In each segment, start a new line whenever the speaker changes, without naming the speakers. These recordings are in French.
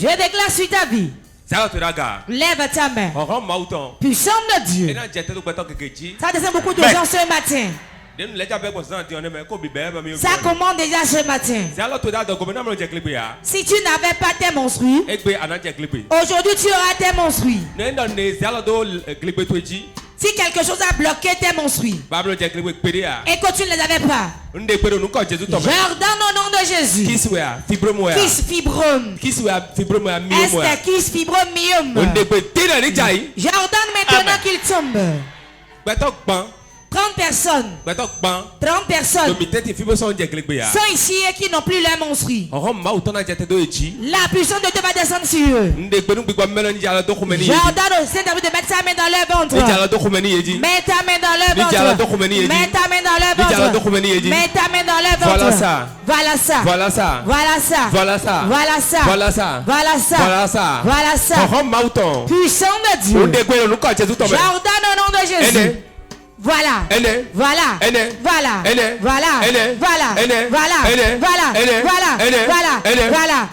Je déclare sur ta vie. Lève ta main. Puissant de Dieu. Ça descend beaucoup de gens ce matin. Ça commence déjà ce matin. Si tu n'avais pas tes menstrues, aujourd'hui tu auras tes menstrues. Si quelque chose a bloqué tes menstrues et que tu ne les avais pas, j'ordonne au nom de Jésus. Kiss fibrome. Esther, kiss fibromium. J'ordonne maintenant qu'il tombe. 30 personnes. 30 personnes sont ici et qui n'ont plus les menstrues. La puissance de Dieu va descendre sur eux. J'ordonne au Saint-Esprit de mettre sa main dans leur ventre. Mets ta main dans leur ventre. Mets ta main dans leur ventre. Mets ta main dans leur ventre. Voilà ça. Voilà ça. Voilà ça. Voilà ça. Voilà ça. Voilà ça. Voilà ça. Voilà ça. Voilà ça. Puissant de Dieu. J'ordonne au nom de Jésus. Voilà. Voilà. Voilà. Voilà. Voilà. Voilà. Voilà.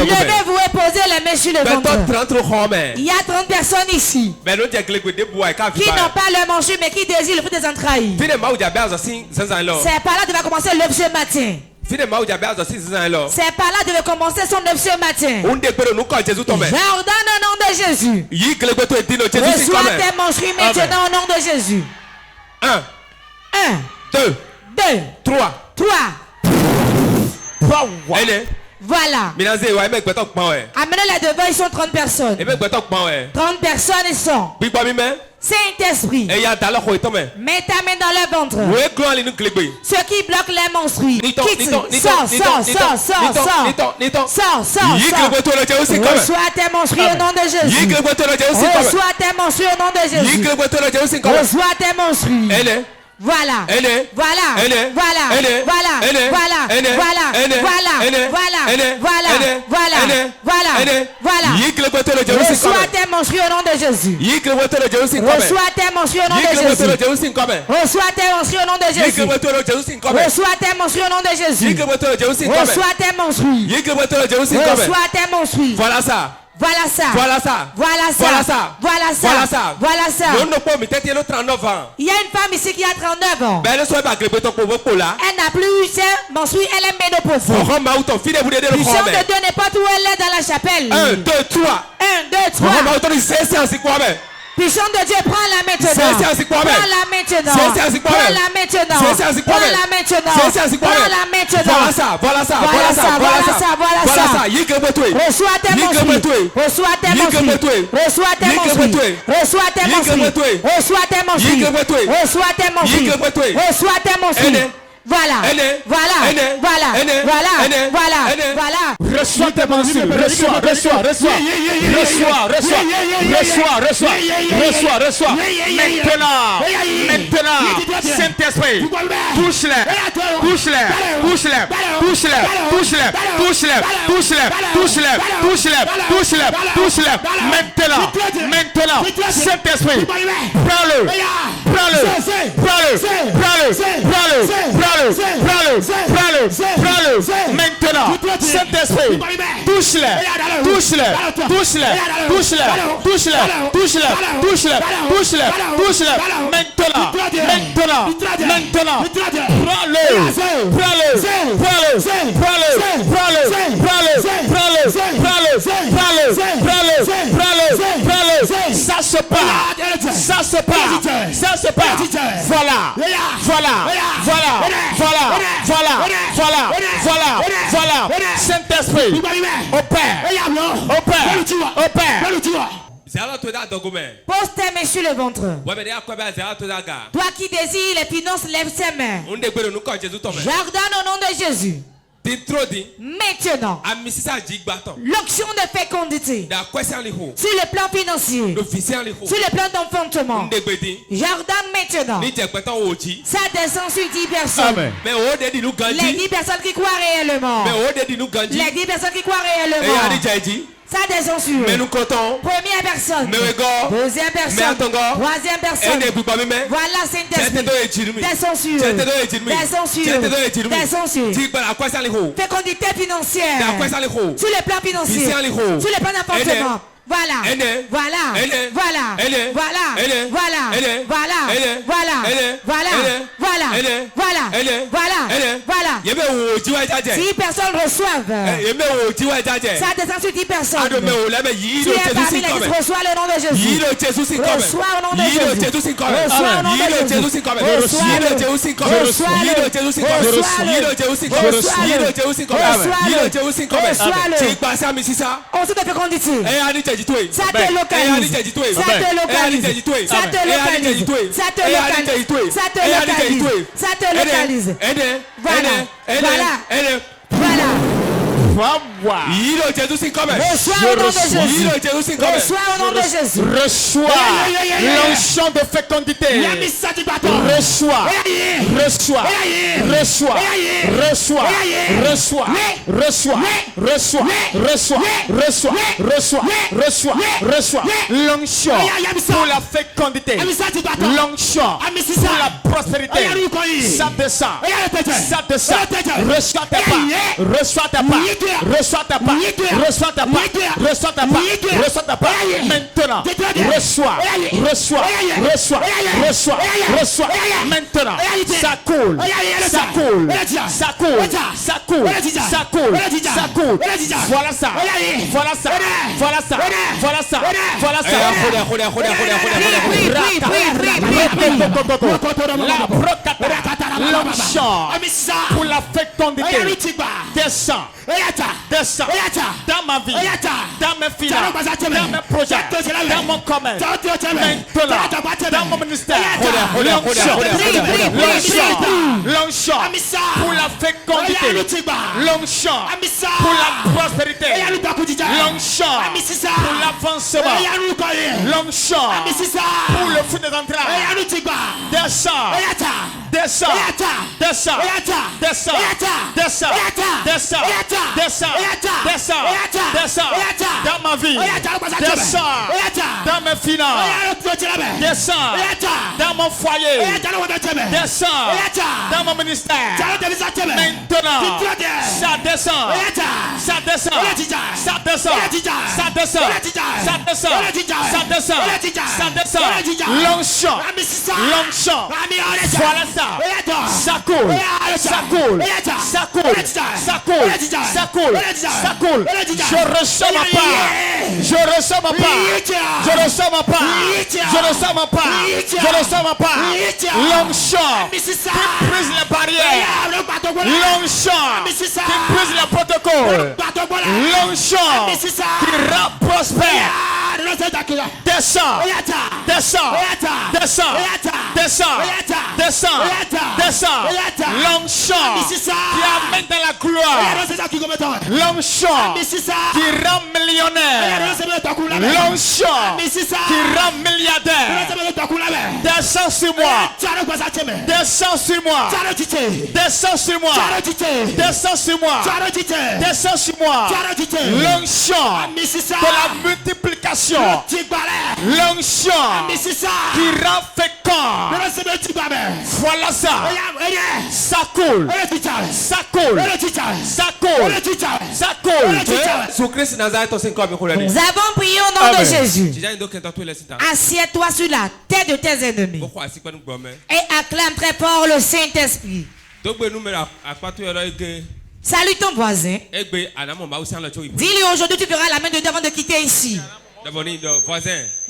Levez-vous et posez les mains sur le ventre. Il y a 30 personnes ici qui n'ont pas le manger mais qui désirent le fruit des entrailles. C'est par là que va commencer l'œuvre ce matin. C'est par là devait commencer son œuvre ce matin. J'ordonne au nom de Jésus. Reçois tes menstrues maintenant au nom de Jésus. 1, 2, 3. Voilà. Amenez les devants, ils sont 30 personnes. 30 personnes, ils sont. Saint-Esprit, mets ta main dans le ventre. Ceux qui bloquent les menstrues, quitte, sors. Reçois tes menstrues au nom de Jésus. Reçois tes menstrues au nom de Jésus. Reçois tes menstrues. Voilà. Voilà. Voilà. Reçois tes menstrues au nom de Jésus. Reçois tes menstrues au nom de Jésus. Reçois tes menstrues au nom de Jésus. Reçois tes menstrues au nom de Jésus. Reçois tes menstrues. Reçois tes menstrues.
Voilà ça.
Voilà ça.
Voilà ça.
Voilà ça.
Voilà ça.
Voilà ça.
Voilà ça.
Voilà ça.
Il y a 39 ans.
Il y a une femme ici qui a 39 ans.
Elle n'a
plus eu ça, m'en suis, elle est ménopausée. Puissant de Dieu n'importe où elle est dans la chapelle.
1, 2, 3.
1, 2, 3. Puissant de Dieu, prends-la maintenant. Prends-la maintenant. Prends-la maintenant. Prends-la maintenant. Prends-la maintenant.
Voilà ça. Voilà ça. Voilà ça.
Voilà ça. Voilà ça. Reçois tes monstres. Reçois tes monstres. Reçois tes monstres. Reçois tes monstres. Reçois tes monstres. Reçois tes monstres. Reçois tes monstres. Voilà, voilà, voilà, voilà, voilà, voilà.
Reçois tes monstres, reçois. Maintenant, Saint-Esprit, touche-les. Maintenant, Saint-Esprit, prends-le. Maintenant, Saint-Esprit, touche-les. Maintenant, ça se passe. Voilà. Saint-Esprit, opère.
Pose tes mains sur le ventre. Toi qui désires les finances, lève ses mains. J'ordonne au nom de Jésus. Maintenant, l'onction de fécondité sur le plan financier, sur le plan d'enfantement, j'ordonne maintenant, ça descend sur 10 personnes.
Amen.
Les 10 personnes qui croient réellement. Les 10 personnes qui croient réellement. Ça descend sur eux. Première personne. Deuxième personne. Troisième personne. Voilà Saint-Esprit. Descends sur eux. Fécondité financière. Sur le plan financier. Sur le plan d'appartement. Voilà. Si personnes reçoivent, ça descend sur 10 personnes. Tu es parmi les 10, reçois le nom de Jésus. Reçois au nom de Jésus. Reçois au nom de Jésus. On se fait fécondité. Ça te localise. Voilà.
Reçois l'onction de fécondité. Reçois. L'onction pour la fécondité. L'onction pour la prospérité. Ça descend. Reçois ta part. Maintenant, reçois. Maintenant, ça coule. Voilà ça. L'onction pour la fécondité descend dans ma vie, dans mes finances, dans mes projets, dans mon commerce, maintenant, dans mon ministère. L'onction pour la fécondité, l'onction pour la prospérité, l'onction pour l'avancement, l'onction pour le fruit des entrailles. Descends dans ma vie, descends dans mes finances, descends dans mon foyer, descends dans mon ministère. Maintenant, ça descend Ça descend. Ça descend. Ça descend. Ça descend. Ça descend. Ça descend. L'onction. L'onction. Voilà ça. Ça coule. Ça coule. Ça coule. Ça coule. Ça coule. Ça coule. Je ressens ma part. Je ressens ma part. Je ressens ma part. Je ressens ma part. Je ressens ma part. L'onction qui brise les barrières. L'onction qui brise les protocoles. L'onction qui rend prospère. Descends. Descends. Descends. Descends. Descends. Descends. L'onction qui amène dans la gloire. L'onction qui rend millionnaire. L'onction qui rend milliardaire. Descends sur moi. Descends sur moi. Descends sur moi. Descends sur moi. Descends sur moi. L'onction de la multiplication. L'onction qui rend fécond. Voilà ça. Ça coule. Ça coule. Ça coule. Ça coule.
Nous avons prié au nom de Jésus. Assieds-toi sur la tête de tes ennemis. Et acclame très fort le Saint-Esprit. Salue ton voisin. Dis-lui aujourd'hui tu feras la main de Dieu avant de quitter ici.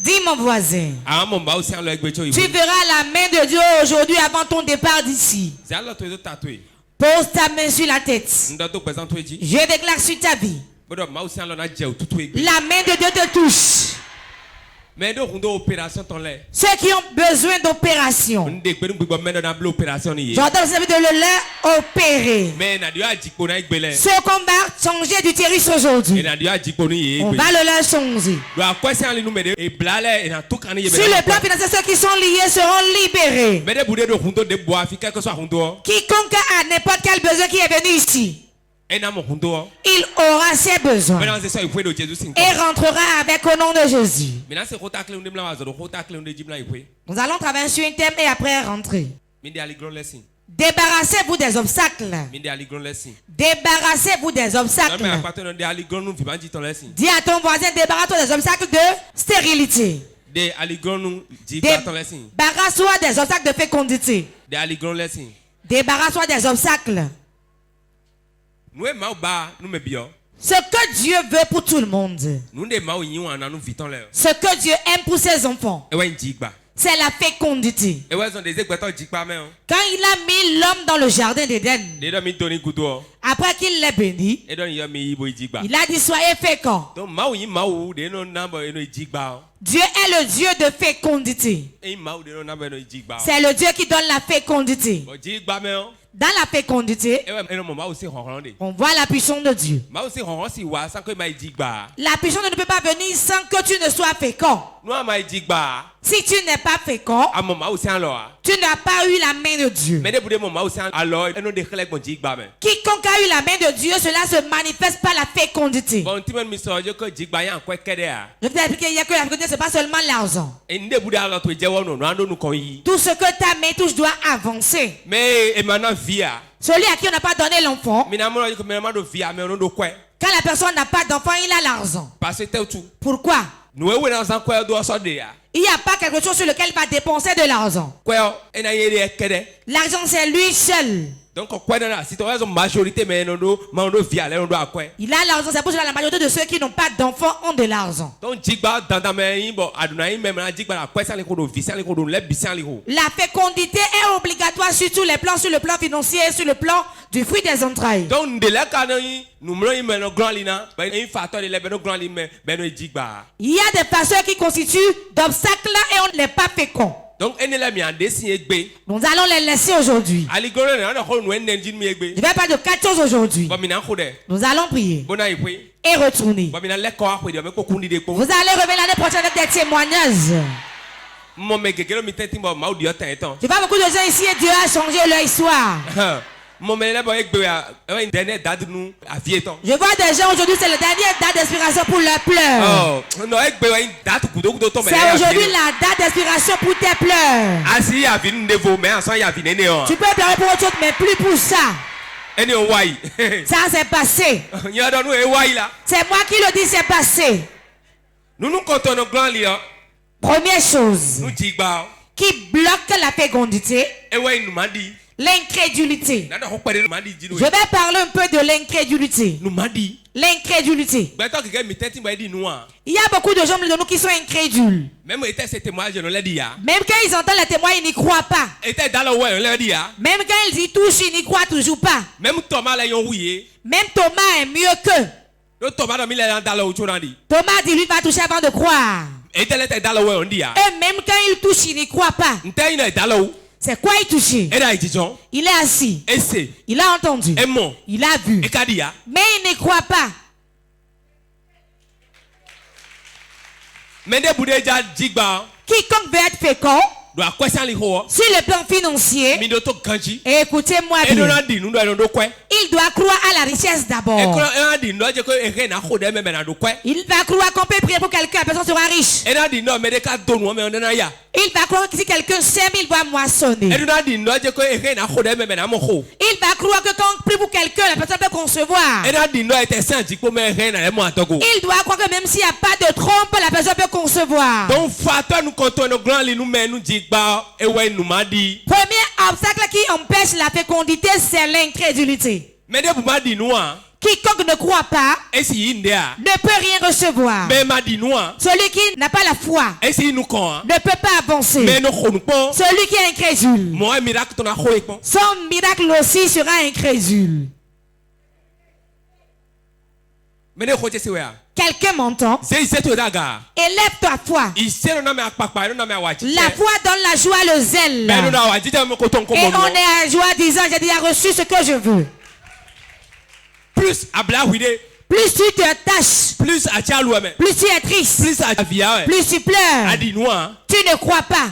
Dis mon voisin. Tu verras la main de Dieu aujourd'hui avant ton départ d'ici. Pose ta main sur la tête. Je déclare sur ta vie. La main de Dieu te touche. Ceux qui ont besoin d'opération, j'entends de le leur opérer. Ceux qu'on va changer d'utérus aujourd'hui, on va le leur changer. Sur le plan financier, ceux qui sont liés seront libérés. Quiconque a n'importe quel besoin qui est venu ici, il aura ses besoins et rentrera avec au nom de Jésus. Nous allons travailler sur un thème et après rentrer. Débarrassez-vous des obstacles. Débarrassez-vous des obstacles. Dis à ton voisin, débarrasse-toi des obstacles de stérilité. Débarrasse-toi des obstacles de fécondité. Débarrasse-toi des obstacles. Ce que Dieu veut pour tout le monde. Ce que Dieu aime pour ses enfants. C'est la fécondité. Quand il a mis l'homme dans le jardin d'Éden, après qu'il l'ait béni, il a dit soyez féconds. Dieu est le Dieu de fécondité. C'est le Dieu qui donne la fécondité. Dans la fécondité, on voit la puissance de Dieu. La puissance ne peut pas venir sans que tu ne sois fécond. Si tu n'es pas fécond, tu n'as pas eu la main de Dieu. Quiconque a eu la main de Dieu, cela se manifeste par la fécondité. Je vais t'expliquer hier que la fécondité, ce n'est pas seulement l'argent. Tout ce que ta main touche doit avancer. Celui à qui on n'a pas donné l'enfant, quand la personne n'a pas d'enfant, il a l'argent. Pourquoi? Il n'y a pas quelque chose sur lequel il va dépenser de l'argent. L'argent, c'est lui seul. Donc, il a l'argent, c'est pour cela que la majorité de ceux qui n'ont pas d'enfants ont de l'argent. La fécondité est obligatoire sur tous les plans, sur le plan financier et sur le plan du fruit des entrailles. Il y a des facteurs qui constituent d'obstacles et on n'est pas fécond. Donc, nous allons les laisser aujourd'hui. Je ne vais pas de 4 choses aujourd'hui. Nous allons prier et retourner. Vous allez revenir l'année prochaine avec des témoignages. Je vois beaucoup de gens ici et Dieu a changé leur histoire. Je vois des gens aujourd'hui, c'est la dernière date d'expiration pour leurs pleurs. C'est aujourd'hui la date d'expiration pour tes pleurs. Tu peux pleurer pour autre chose, mais plus pour ça. Ça s'est passé. C'est moi qui le dis, c'est passé. Première chose qui bloque la fécondité, l'incrédulité. Je vais parler un peu de l'incrédulité. L'incrédulité. Il y a beaucoup de gens de nous qui sont incrédules. Même quand ils entendent les témoins, ils n'y croient pas. Même quand ils y touchent, ils n'y croient toujours pas. Même Thomas est mieux qu'eux. Thomas dit lui va toucher avant de croire. Et même quand il touche, il n'y croit pas. C'est quoi il touche? Il est assis. Il a entendu. Il a vu. Mais il ne croit pas. Quiconque veut être fécond, sur le plan financier, et écoutez-moi bien, il doit croire à la richesse d'abord. Il va croire qu'on peut prier pour quelqu'un, la personne sera riche. Il va croire que si quelqu'un sème, il va moissonner. Il va croire que quand on prie pour quelqu'un, la personne peut concevoir. Il doit croire que même s'il n'y a pas de trompe, la personne peut concevoir. Premier obstacle qui empêche la fécondité, c'est l'incrédulité. Quiconque ne croit pas ne peut rien recevoir. Celui qui n'a pas la foi ne peut pas avancer. Celui qui est incrédule, son miracle aussi sera incrédule. Quelqu'un m'entend? Élève ta foi. La foi donne la joie, le zèle. Et on est à joie disant, j'ai déjà reçu ce que je veux. Plus tu te attaches, plus tu es triste, plus tu pleures, tu ne crois pas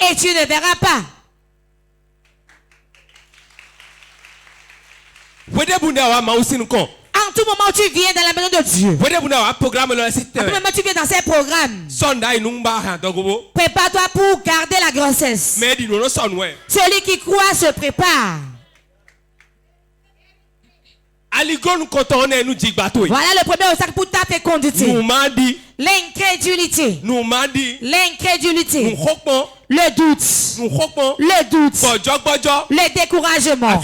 et tu ne verras pas. En tout moment tu viens dans la maison de Dieu. En tout moment tu viens dans ces programmes. Prépare-toi pour garder la grossesse. Celui qui croit se prépare. Voilà le premier obstacle pour ta fécondité. L'incrédulité. L'incrédulité. Le doute. Le découragement.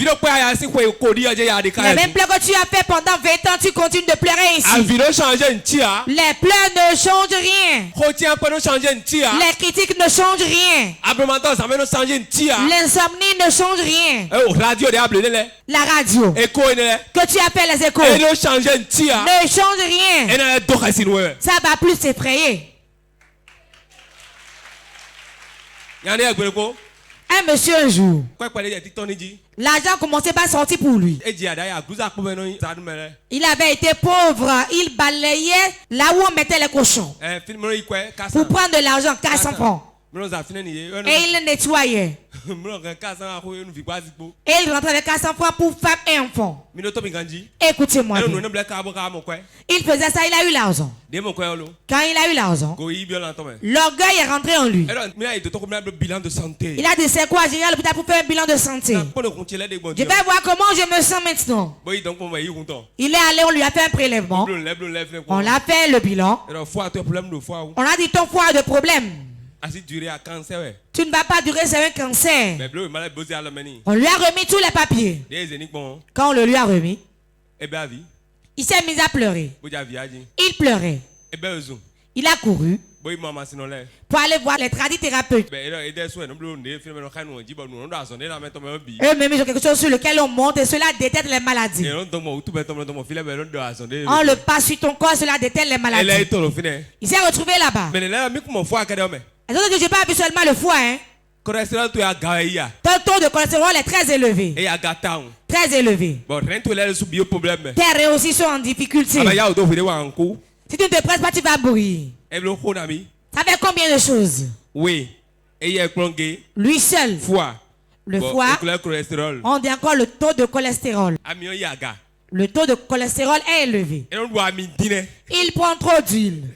Les mêmes pleurs que tu as fait pendant 20 ans, tu continues de pleurer ici. Les pleurs ne changent rien. Les critiques ne changent rien. L'insomnie ne change rien. La radio que tu appelles les échos ne change rien. Ça va plus t'effrayer. Un monsieur un jour, l'argent commençait pas à sortir pour lui. Il avait été pauvre, il balayait là où on mettait les cochons pour prendre de l'argent, 400 francs. Et il le nettoyait. Et il rentrait avec 400 francs pour femme et enfant. Écoutez-moi bien. Il faisait ça, il a eu l'argent. Quand il a eu l'argent, l'orgueil est rentré en lui. Il a dit c'est quoi, j'ai l'hôpital pour faire un bilan de santé. Je vais voir comment je me sens maintenant. Il est allé, on lui a fait un prélèvement. On a fait le bilan. On a dit ton foie a de problème. Tu ne vas pas durer, c'est un cancer. On lui a remis tous les papiers. Quand on le lui a remis, il s'est mis à pleurer. Il pleurait. Il a couru pour aller voir les tradithérapeutes. Eux-mêmes, ils ont quelque chose sur lequel on monte et cela détecte les maladies. On le passe sur ton corps, cela détecte les maladies. Il s'est retrouvé là-bas. Je n'ai pas vu seulement le foie. Ton taux de cholestérol est très élevé. Très élevé. Tes reins aussi sont en difficulté. Si tu ne te presses pas, tu vas brûler. Ça fait combien de choses? Lui seul. Le foie. On dit encore le taux de cholestérol. Le taux de cholestérol est élevé. Il prend trop d'huile.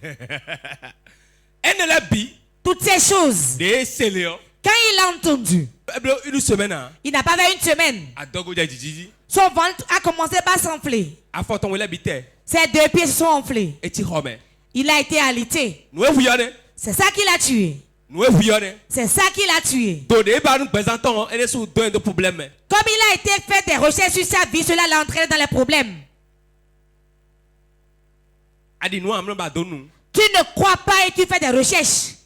Toutes ces choses. Quand il a entendu
une semaine.
Il n'a pas fait une semaine. Son ventre a commencé à s'enfler. Ses 2 pieds se sont enflés. Il a été alité. C'est ça qui l'a tué. C'est ça qui l'a tué. Comme il a été fait des recherches sur sa vie, cela l'a entraîné dans les problèmes. Tu ne crois pas et tu fais des recherches.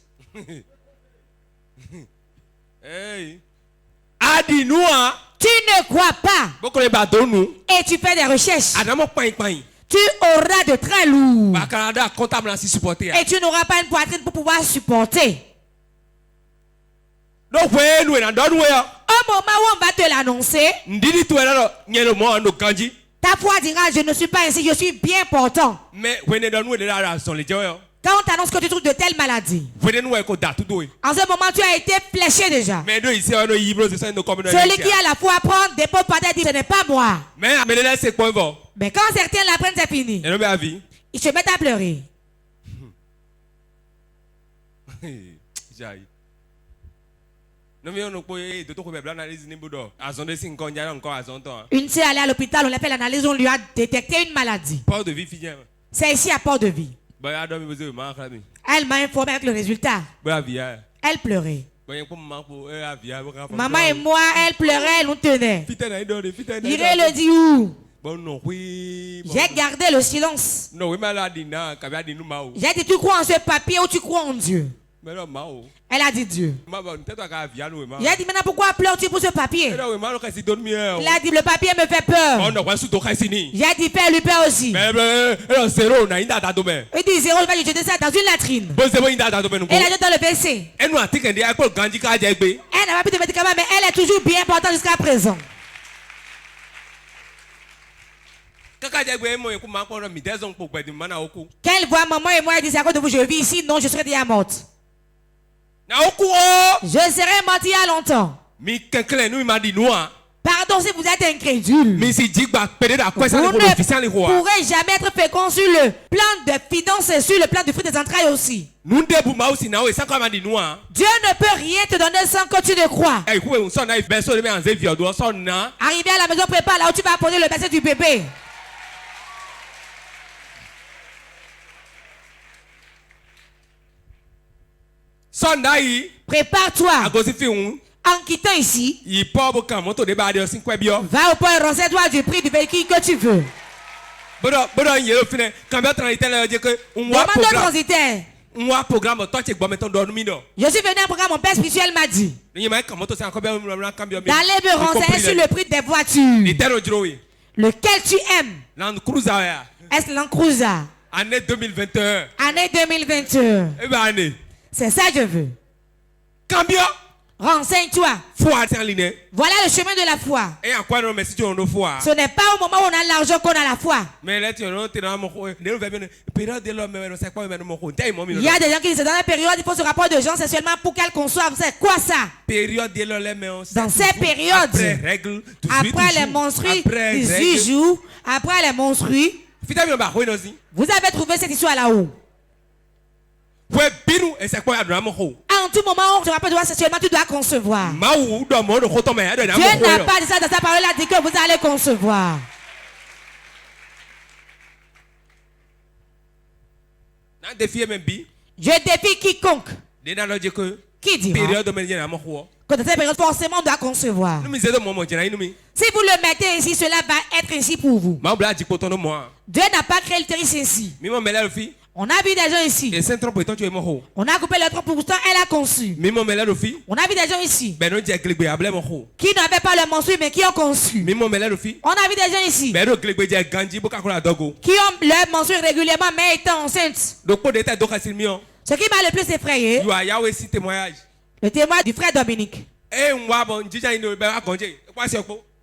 Tu ne crois pas et tu fais des recherches. Tu auras de très lourd. Et tu n'auras pas une poitrine pour pouvoir supporter. Au moment où on va te l'annoncer, ta foi dira, je ne suis pas ainsi, je suis bien portant. Quand on t'annonce que tu trouves de telles maladies, en ce moment tu as été fléché déjà. Celui qui a la foi prend des pots par terre et dit, ce n'est pas moi. Mais quand certains l'apprennent, c'est fini. Ils se mettent à pleurer. Une sœur allée à l'hôpital, on l'a fait l'analyse, on lui a détecté une maladie. C'est ici à Port-de-Vie. Elle m'a informé avec le résultat. Elle pleurait. Maman et moi, elle pleurait, elle nous tenait. Iré le dit où? J'ai gardé le silence. J'ai dit, tu crois en ce papier ou tu crois en Dieu? Elle a dit Dieu. Il a dit, maintenant pourquoi pleures-tu pour ce papier? Il a dit, le papier me fait peur. J'ai dit, père lui peur aussi. Il dit, 0, je vais jeter ça dans une latrine. Elle a jeté dans le WC. Elle n'a pas pris de médicaments, mais elle est toujours bien portante jusqu'à présent. Qu'elle voit maman et moi, elle dit, à cause de vous, je vis ici, non, je serai déjà morte. Je serais morte il y a longtemps. Pardon si vous êtes incrédule. Vous ne pourrez jamais être fécond sur le plan de finances et sur le plan du fruit des entrailles aussi. Dieu ne peut rien te donner sans que tu ne crois. Arrivé à la maison, prépare là où tu vas poser le berceau du bébé. Prépare-toi. En quittant ici, va au port et renseigne-toi du prix du véhicule que tu veux. Demande au transitaire. Je suis venu à un programme, mon père spirituel m'a dit d'aller me renseigner sur le prix des voitures. Lequel tu aimes? Est-ce Land Cruiser? Année 2021. Année 2021. C'est ça que je veux. Renseigne-toi. Voilà le chemin de la foi. Ce n'est pas au moment où on a l'argent qu'on a la foi. Il y a des gens qui disent dans la période il faut ce rapport de gens, c'est seulement pour qu'elles conçoivent. C'est quoi ça? Dans ces périodes, après les menstrues, 18 jours, après les menstrues, vous avez trouvé cette histoire là-haut. En tout moment, tu rappelles sexuellement, tu dois concevoir. Dieu n'a pas dit ça dans sa parole, il a dit que vous allez concevoir. Je défie quiconque qui dira que dans cette période, forcément, on doit concevoir. Si vous le mettez ici, cela va être ainsi pour vous. Dieu n'a pas créé le territoire ainsi. On a vu des gens ici. On a coupé le tronc, pourtant elle a conçu. On a vu des gens ici qui n'avaient pas le menstrues mais qui ont conçu. On a vu des gens ici qui ont leur menstrues régulièrement mais étant enceintes. Ce qui m'a le plus effrayé, le témoin du frère Dominique.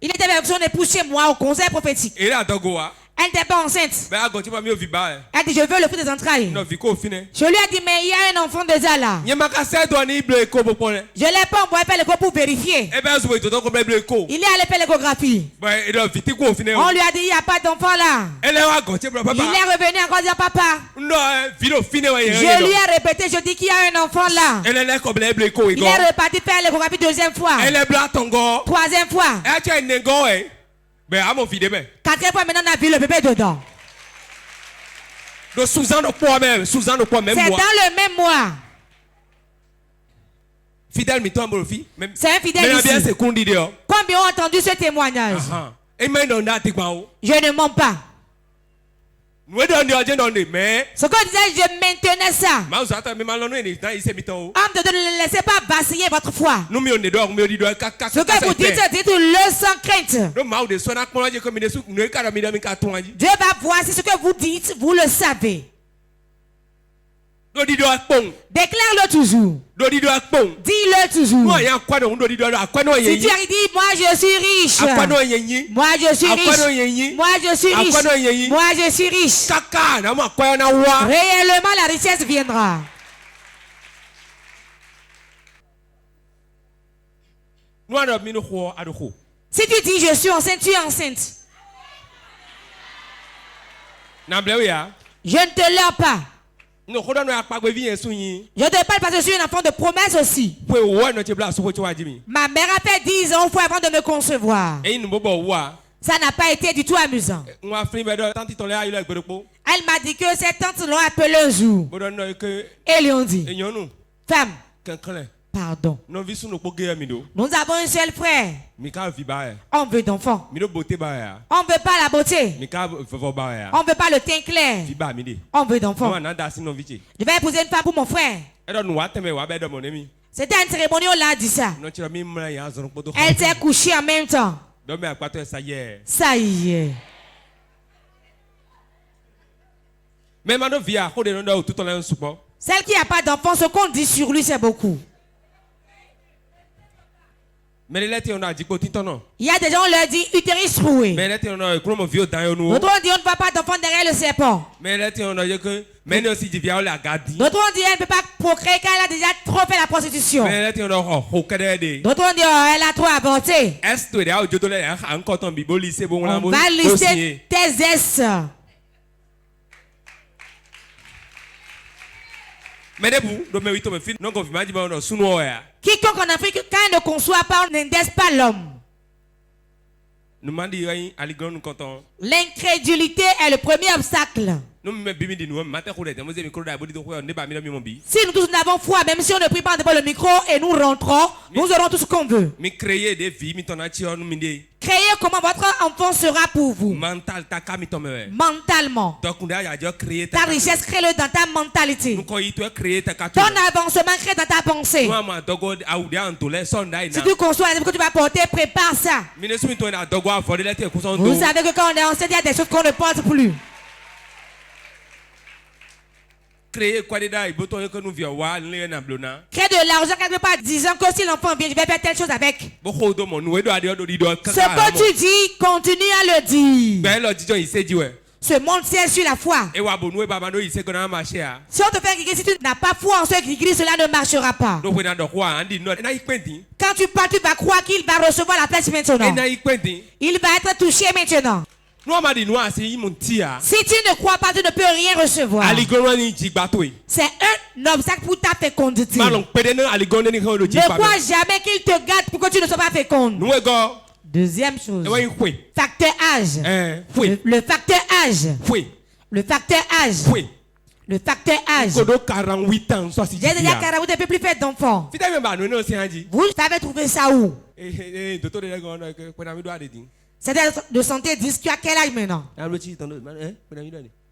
Il était avec son épouse chez moi au conseil prophétique. Elle n'était pas enceinte. Elle dit, je veux le fruit des entrailles. Je lui ai dit, mais il y a un enfant déjà là. Je ne l'ai pas envoyé faire l'écho pour vérifier. Il est allé faire l'échographie. On lui a dit, il n'y a pas d'enfant là. Il est revenu encore dire, papa. Je lui ai répété, je dis qu'il y a un enfant là. Il est reparti faire l'échographie deuxième fois. Troisième fois. Quatrième fois, maintenant on a vu le bébé dedans. C'est dans le même mois. C'est un fidèle ici. Combien ont entendu ce témoignage? Je ne mens pas. Ce qu'on disait, je maintenais ça. Homme de Dieu, ne laissez pas vaciller votre foi. Ce que vous dites, dites-le sans crainte. Dieu va voir si ce que vous dites, vous le savez. Déclare-le toujours. Dis-le toujours. Si tu as dit, moi je suis riche. Moi je suis riche. Moi je suis riche. Moi je suis riche. Réellement la richesse viendra. Si tu dis je suis enceinte, tu es enceinte. Je ne te leurre pas. Je te parle parce que je suis un enfant de promesse aussi. Ma mère a fait 10 ans avant de me concevoir. Ça n'a pas été du tout amusant. Elle m'a dit que ses tantes l'ont appelé un jour. Et lui ont dit, femme, pardon. Nous avons un seul frère. On veut d'enfants. On ne veut pas la beauté. On ne veut pas le teint clair. On veut d'enfants. Je vais épouser une femme pour mon frère. C'était une cérémonie, on l'a dit ça. Elle s'est couchée en même temps. Ça y est. Celle qui n'a pas d'enfant, ce qu'on dit sur lui, c'est beaucoup. Il y a des gens, on leur dit utérus troué. D'autres on dit on ne voit pas d'enfant derrière le serpent. D'autres on dit elle ne peut pas procréer car elle a déjà trop fait la prostitution. D'autres on dit elle a trop avorté. On va lister tes S. Quiconque en Afrique, quand il ne conçoit pas, on n'indexe pas l'homme. L'incrédulité est le premier obstacle. Si nous tous n'avons foi, même si on ne prie pas devant le micro et nous rentrons, nous aurons tout ce qu'on veut. Créez comment votre enfant sera pour vous. Mentalement. Ta richesse, crée-le dans ta mentalité. Ton avancement, crée dans ta pensée. Si tu conçois que tu vas porter, prépare ça. Vous savez que quand on est enceinte, il y a des choses qu'on ne porte plus. Crée de l'argent quelque part disant que si l'enfant vient, je vais faire telle chose avec. Ce que tu dis, continue à le dire. Ce monde tient sur la foi. Si on te fait griller, si tu n'as pas foi en ce griller, cela ne marchera pas. Quand tu pars, tu vas croire qu'il va recevoir la place maintenant. Il va être touché maintenant. Si tu ne crois pas, tu ne peux rien recevoir. C'est un obstacle pour ta fécondité. Ne crois jamais qu'il te garde pour que tu ne sois pas féconde. Deuxième chose. Facteur âge. Le facteur âge. Le facteur âge. Le facteur âge. J'ai déjà 48 et plus fait d'enfants. Vous savez trouver ça où? C'est de santé, disent tu as quel âge maintenant?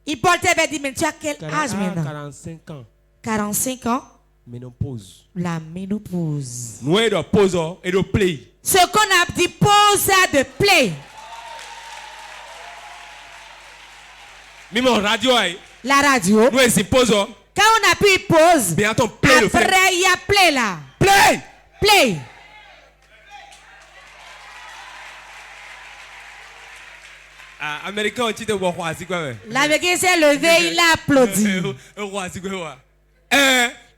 Il portait avait dit mais tu as quel âge maintenant?
45 ans.
45 ans?
Ménopause.
La ménopause.
Ce qu'on a dit pause de play. La radio. Quand on appuie pause, après il y a play là. Play.
Américain, tu te vois quoi?
L'Américain s'est levé, il a applaudi.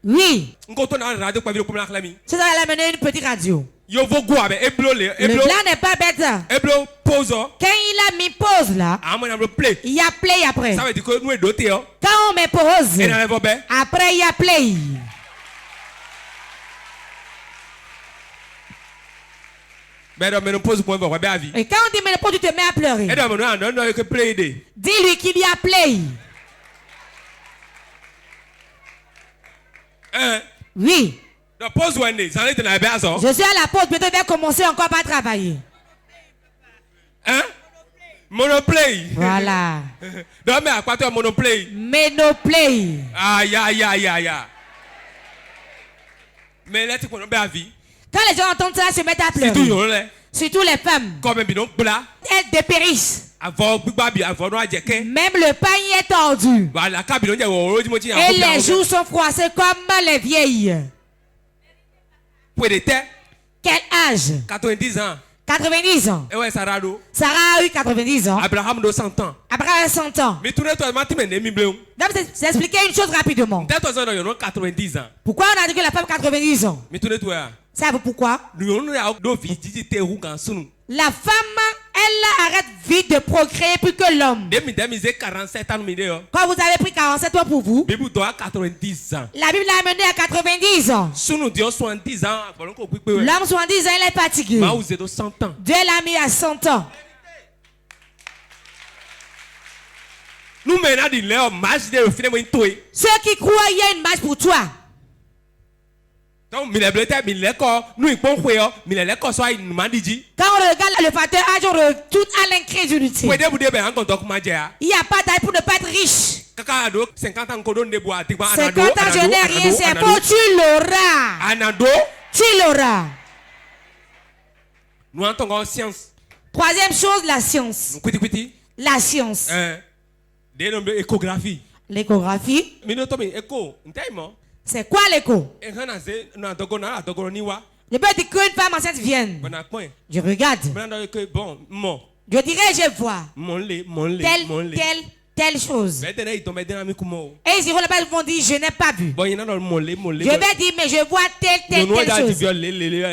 Oui. C'est ça, elle a mené une petite radio. Le plan n'est pas bête. Quand il a mis pause là, il y a play après. Quand on met pause, après il y a play. Et quand on dit mais pause, tu te mets à pleurer. Dis-lui qu'il y a play. Oui. Je suis à la pause, bientôt je vais commencer encore à travailler.
Monoplay.
Voilà.
Monoplay.
Monoplay.
Mais là, tu connais bien la vie.
Quand les gens entendent ça, ils se mettent à pleurer. Surtout les femmes. Elles dépérissent. Même le panier est tordu. Et les joues sont froissées comme les vieilles. Quel âge?
90 ans.
90 ans. Sarah a eu 90 ans.
Abraham a 100 ans.
Abraham a 100 ans. Donc, j'ai expliqué une chose rapidement. Pourquoi on a dit que la femme a 90 ans? Savez-vous pourquoi? La femme, elle arrête vite de procréer plus que l'homme. Quand vous avez pris 47 ans pour vous, la Bible l'a amené à 90 ans. L'homme 70 ans, il est fatigué. Dieu l'a mis à 100 ans. Ceux qui croient, il y a une marche pour toi. Quand on regarde le facteur âge, on retourne à l'incrédulité. Il n'y a pas d'âge pour ne pas être riche. 50 ans, je n'ai rien, c'est pour tu l'auras. Tu l'auras.
Nous entendons science.
Troisième chose, la science. La science.
L'échographie.
L'échographie. C'est quoi l'écho? Je peux dire qu'une femme enceinte vienne. Je regarde. Je dirais, je vois. Telle chose. Et ils iront là-bas, ils vont dire, je n'ai pas vu. Je vais dire, mais je vois telle chose.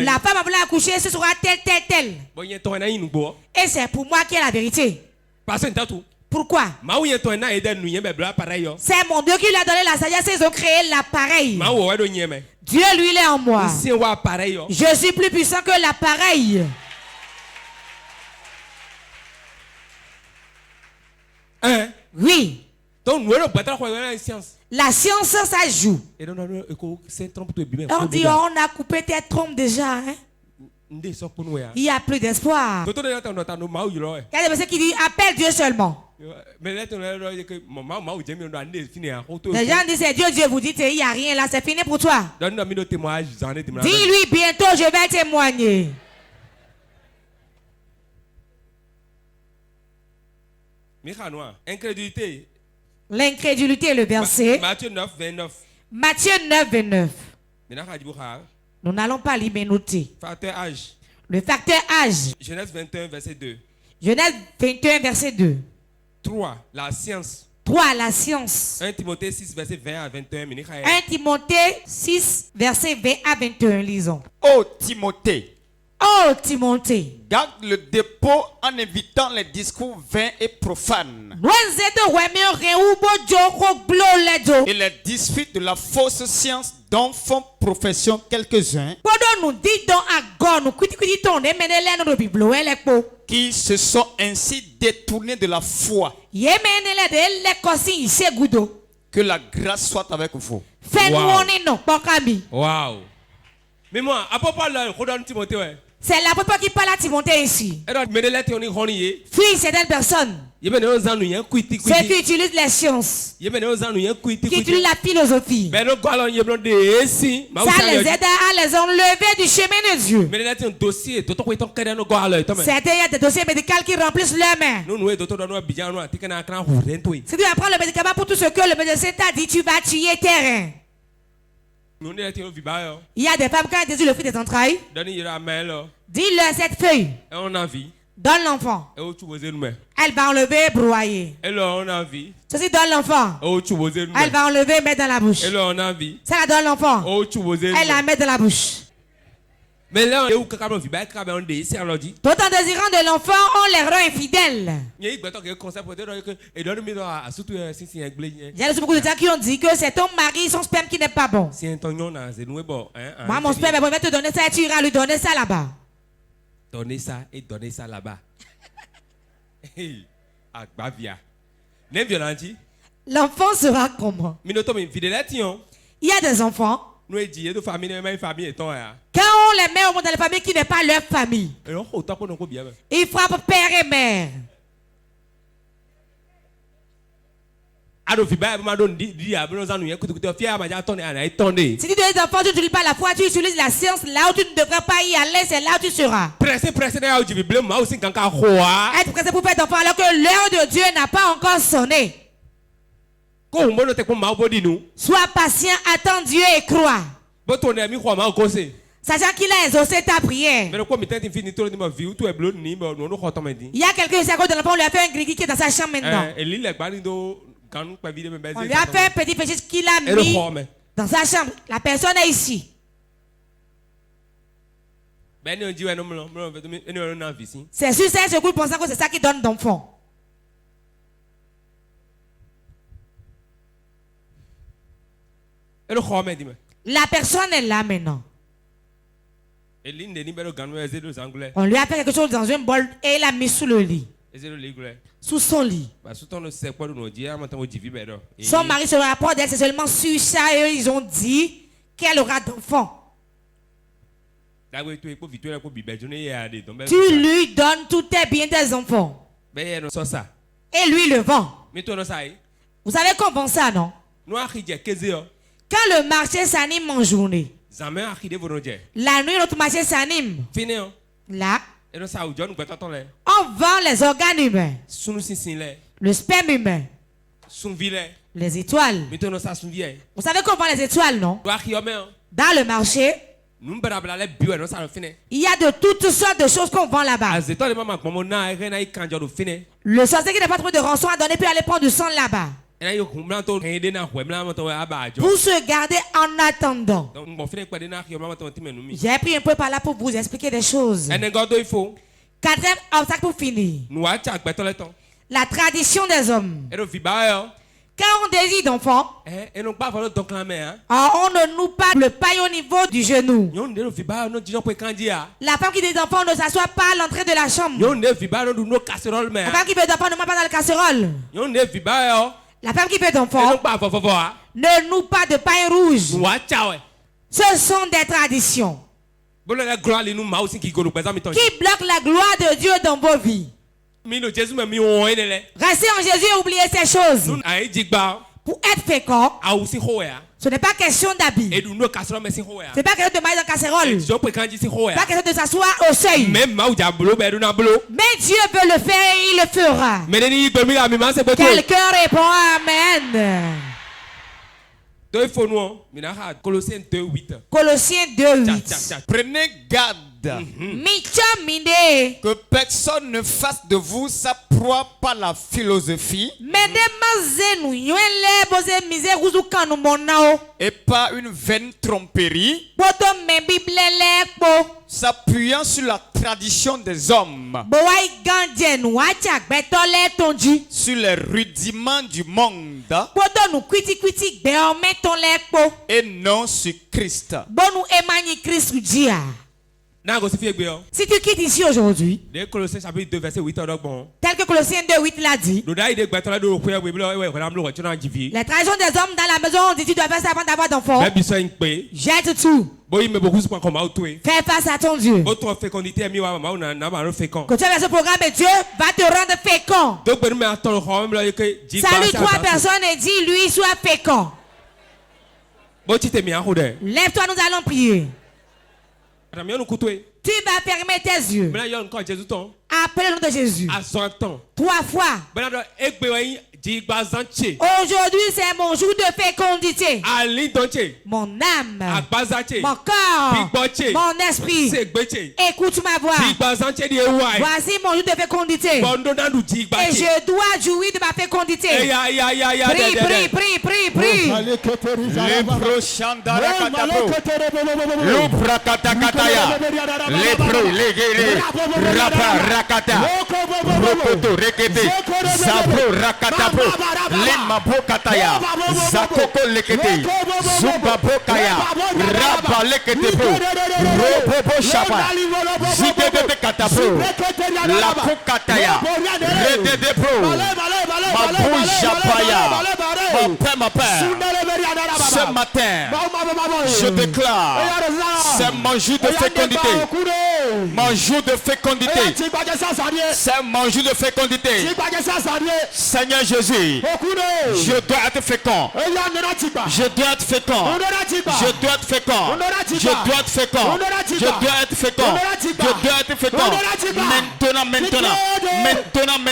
La femme a voulu accoucher, ce sera telle. Et c'est pour moi qui est la vérité. Pourquoi? C'est mon Dieu qui lui a donné la sagesse, ils ont créé l'appareil. Dieu, lui, il est en moi. Je suis plus puissant que l'appareil. Oui. La science, ça joue. On dit, on a coupé tes trompes déjà. Hein? Il n'y a plus d'espoir. Il y a des personnes qui disent, appelle Dieu seulement. Les gens disent, c'est Dieu, vous dites, il n'y a rien là, c'est fini pour toi. Dis-lui, bientôt je vais témoigner. L'incrédulité, le verset.
Matthieu 9, 29.
Matthieu 9, 29. Nous n'allons pas lire, mais noter.
Facteur âge.
Le facteur âge.
Genèse 21, verset 2.
Genèse 21, verset 2.
3. La science.
3. La science.
1 Timothée 6, verset 20 à 21.
1 Timothée 6, verset 20 à 21. Lisons.
Ô Timothée.
Oh Timothée,
garde le dépôt en évitant les discours vains et profanes et les disputes de la fausse science dont font profession quelques-uns qui se sont ainsi détournés de la foi. Que la grâce soit avec vous.
Wow. Mais moi, à propos de Timothée,
c'est l'apôtre qui parle à Timothée ici. Fille, c'est telle personne. Ceux qui utilisent les sciences, qui utilisent la philosophie, ça les aide à les enlever du chemin de Dieu. Certains, il y a des dossiers médicaux qui remplissent leurs mains. Si tu apprends le médicament pour tout ce que le médecin t'a dit, tu vas tuer tes reins. Il y a des femmes quand elles désirent le fruit des entrailles. Dis-leur cette feuille. Donne l'enfant. Elle va enlever, broyer. Ceci donne l'enfant. Elle va enlever, mettre dans la bouche. Ça la donne l'enfant. Elle la met dans la bouche. Tout en désirant de l'enfant, on les rend infidèles. Il y a aussi beaucoup de gens qui ont dit que c'est ton mari, son sperme qui n'est pas bon. Moi, mon sperme, je vais te donner ça et tu iras lui donner ça là-bas.
Donner ça et donner ça là-bas.
L'enfant sera comment? Il y a des enfants. Quand on les met au monde dans la famille qui n'est pas leur famille, ils frappent père et mère. Si tu donnes des enfants, tu n'utilises pas la foi, tu utilises la science. Là où tu ne devrais pas y aller, c'est là où tu seras. Être pressé pour faire d'enfants alors que l'heure de Dieu n'a pas encore sonné. Sois patient, attends Dieu et crois. Sachant qu'il a exaucé ta prière. Il y a quelqu'un qui à cause de l'enfant, on lui a fait un grigui qui est dans sa chambre maintenant. On lui a fait un petit péché qu'il a mis dans sa chambre. La personne est ici. C'est sûr, c'est ce que vous pensez que c'est ça qui donne d'enfant. La personne est là maintenant. On lui a fait quelque chose dans un bol et il l'a mis sous le lit. Sous son lit. Son mari se rapporte d'elle, c'est seulement sur ça et ils ont dit qu'elle aura d'enfants. Tu lui donnes tous tes biens, tes enfants. Et lui le vend. Vous savez qu'on vend ça, non? Quand le marché s'anime en journée, la nuit notre marché s'anime. Là, on vend les organes humains, le sperme humain, les étoiles. Vous savez qu'on vend les étoiles, non? Dans le marché, il y a de toutes sortes de choses qu'on vend là-bas. Le sorcier qui n'a pas trouvé de rançon à donner peut aller prendre du sang là-bas. Vous se gardez en attendant. J'ai pris un peu par là pour vous expliquer des choses. Quatrième obstacle pour finir. La tradition des hommes. Quand on désire d'enfant, on ne noue pas le paille au niveau du genou. La femme qui désire d'enfant ne s'assoit pas à l'entrée de la chambre. La femme qui veut d'enfant ne mange pas dans la casserole. La femme qui veut d'enfant ne noue pas de paille rouge. Ce sont des traditions qui bloquent la gloire de Dieu dans vos vies. Restez en Jésus et oubliez ces choses. Pour être fécond, ce n'est pas question d'habit. Ce n'est pas question de manger dans la casserole. Ce n'est pas question de s'asseoir au seuil. Mais Dieu veut le faire et il le fera. Quelqu'un répond Amen. Colossiens 2:8.
Prenez garde que personne ne fasse de vous sa proie par la philosophie et par une vaine tromperie, s'appuyant sur la tradition des hommes, sur les rudiments du monde et non sur Christ.
Si tu quittes ici aujourd'hui, tel que Colossiens 2:8 l'a dit, les traditions des hommes dans la maison, on dit tu dois faire ça avant d'avoir d'enfants. Jette tout. Fais face à ton Dieu. Que tu aies ce programme et Dieu va te rendre fécond. Salut 3 personnes et dis lui sois fécond. Lève-toi, nous allons prier. Tu vas fermer tes yeux. Appelle le nom de Jésus. 3 fois. Aujourd'hui, c'est mon jour de fécondité. Mon âme, mon corps, mon esprit. Écoute ma voix. Voici mon jour de fécondité. Et je dois jouir de ma fécondité. Prie.
Les prochandara katapo. L'uprakata les pro, les guerriers, rapa, rakata, rokoto, rekete, zabro, rakatapo, limapo kataya, zakoko lekete, zumba bokaya, rapa lekete po, robobo shapa, zidede katapo, la kokataya, redede pro, mabou japaya, ma père, ce matin, je déclare, c'est mon jour de fécondité. Mon jour de fécondité. C'est mon jour de fécondité. Seigneur Jésus, je dois être fécond. Je dois être fécond. Je dois être fécond. Je dois être fécond. Je dois être fécond. Je dois être fécond.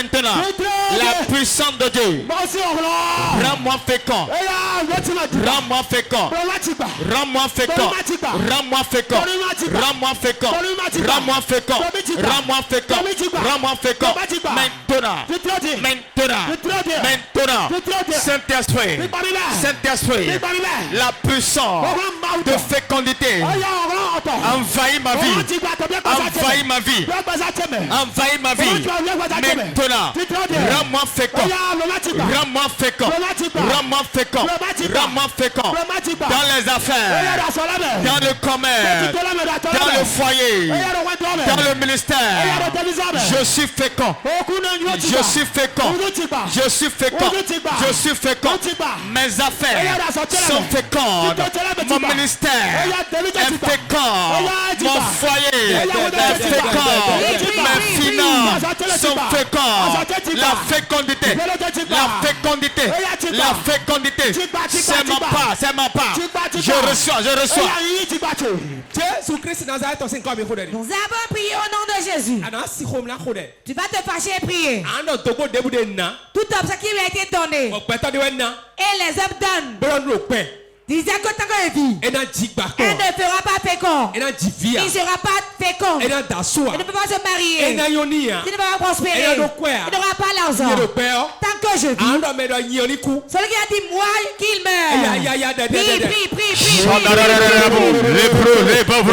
Maintenant. La puissance de Dieu. Rends-moi fécond. Rends-moi fécond. Rends-moi fécond. Rends-moi fécond. Rends-moi fécond. Rends-moi fécond. Rends-moi fécond. Rends-moi fécond. Maintenant. Saint-Esprit. La puissance de fécondité envahit ma vie. Envahit ma vie. Envahit ma vie. Maintenant. Rends-moi fécond. Rends-moi fécond. Rends-moi fécond. Rends-moi fécond. Dans les affaires. Dans le commerce. Dans le foyer. Dans le ministère. Je suis fécond. Je suis fécond. Je suis fécond. Je suis fécond. Mes affaires sont fécondes. Mon ministère est fécond. Mon foyer est fécond. Mes finances sont fécondes. La fécondité. La fécondité. La fécondité. C'est ma part. C'est ma part. Je reçois. Je reçois.
Nous avons prié au nom de Jésus. Tu vas te fâcher et prier. Tout obstacle qui lui a été donné. Et les hommes donnent. Disait que tant que vie, elle ne fera pas fécond. Il ne sera pas fécond. Il ne peut pas se marier. Il ne va pas prospérer. Il n'aura pas l'argent. Tant que je vis, celui qui a dit moi qu'il meurt. Prie.
Les pros, les pauvres.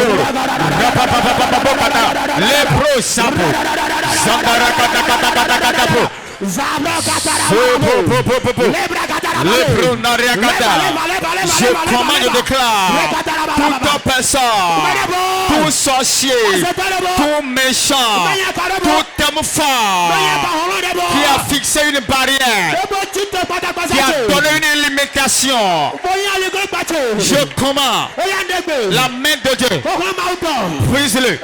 Les pros, sapo. Je commande, je déclare, toute personne, tout sorcier, tout méchant, tout homme fort qui a fixé une barrière, qui a donné une limitation, je commande la main de Dieu. Brise-le,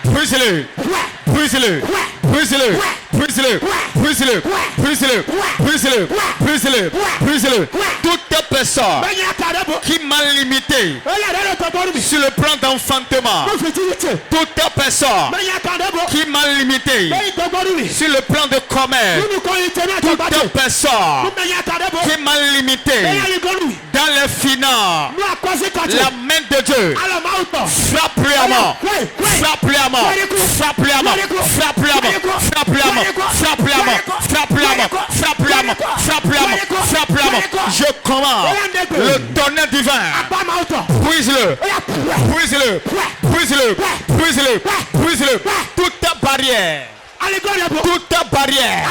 brise-le, brise-le, brise-le, brise-le, brise-le, brise-le, brise-le, brise-le, brise-le. Toute personne qui m'a limité sur le plan d'enfantement, toute personne qui m'a limité sur le plan de commerce, toute personne qui m'a limité dans les finances, la main de Dieu frappe-lui à mort, frappe-lui à mort, frappe-lui à mort, frappe-lui à mort, frappe-lui à mort, frappe-lui à mort, frappe-lui à mort, frappe-lui à mort, frappe-lui à mort, frappe-lui à mort. Je commande le tonnerre divin. Brise-le, brise-le, brise-le, brise-le, brise-le. Toute barrière, toute barrière,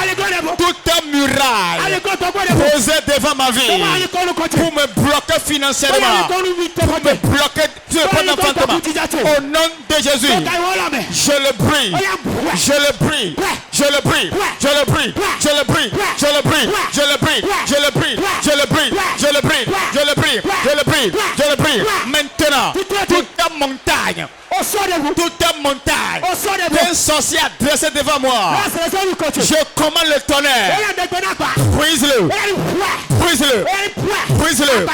toute muraille posée devant ma vie pour me bloquer financièrement, pour me bloquer sur le plan d'enfantement. Au nom de Jésus, je le prie, je le prie, je le prie, je le prie, je le prie, je le prie, je le prie, je le prie, je le prie, je le prie, je le prie, je le prie, je le prie. Maintenant, toute montagne, toute montagne, un sorcier dressé devant moi, je commande le tonnerre. Brise-le, brise-le, brise-le,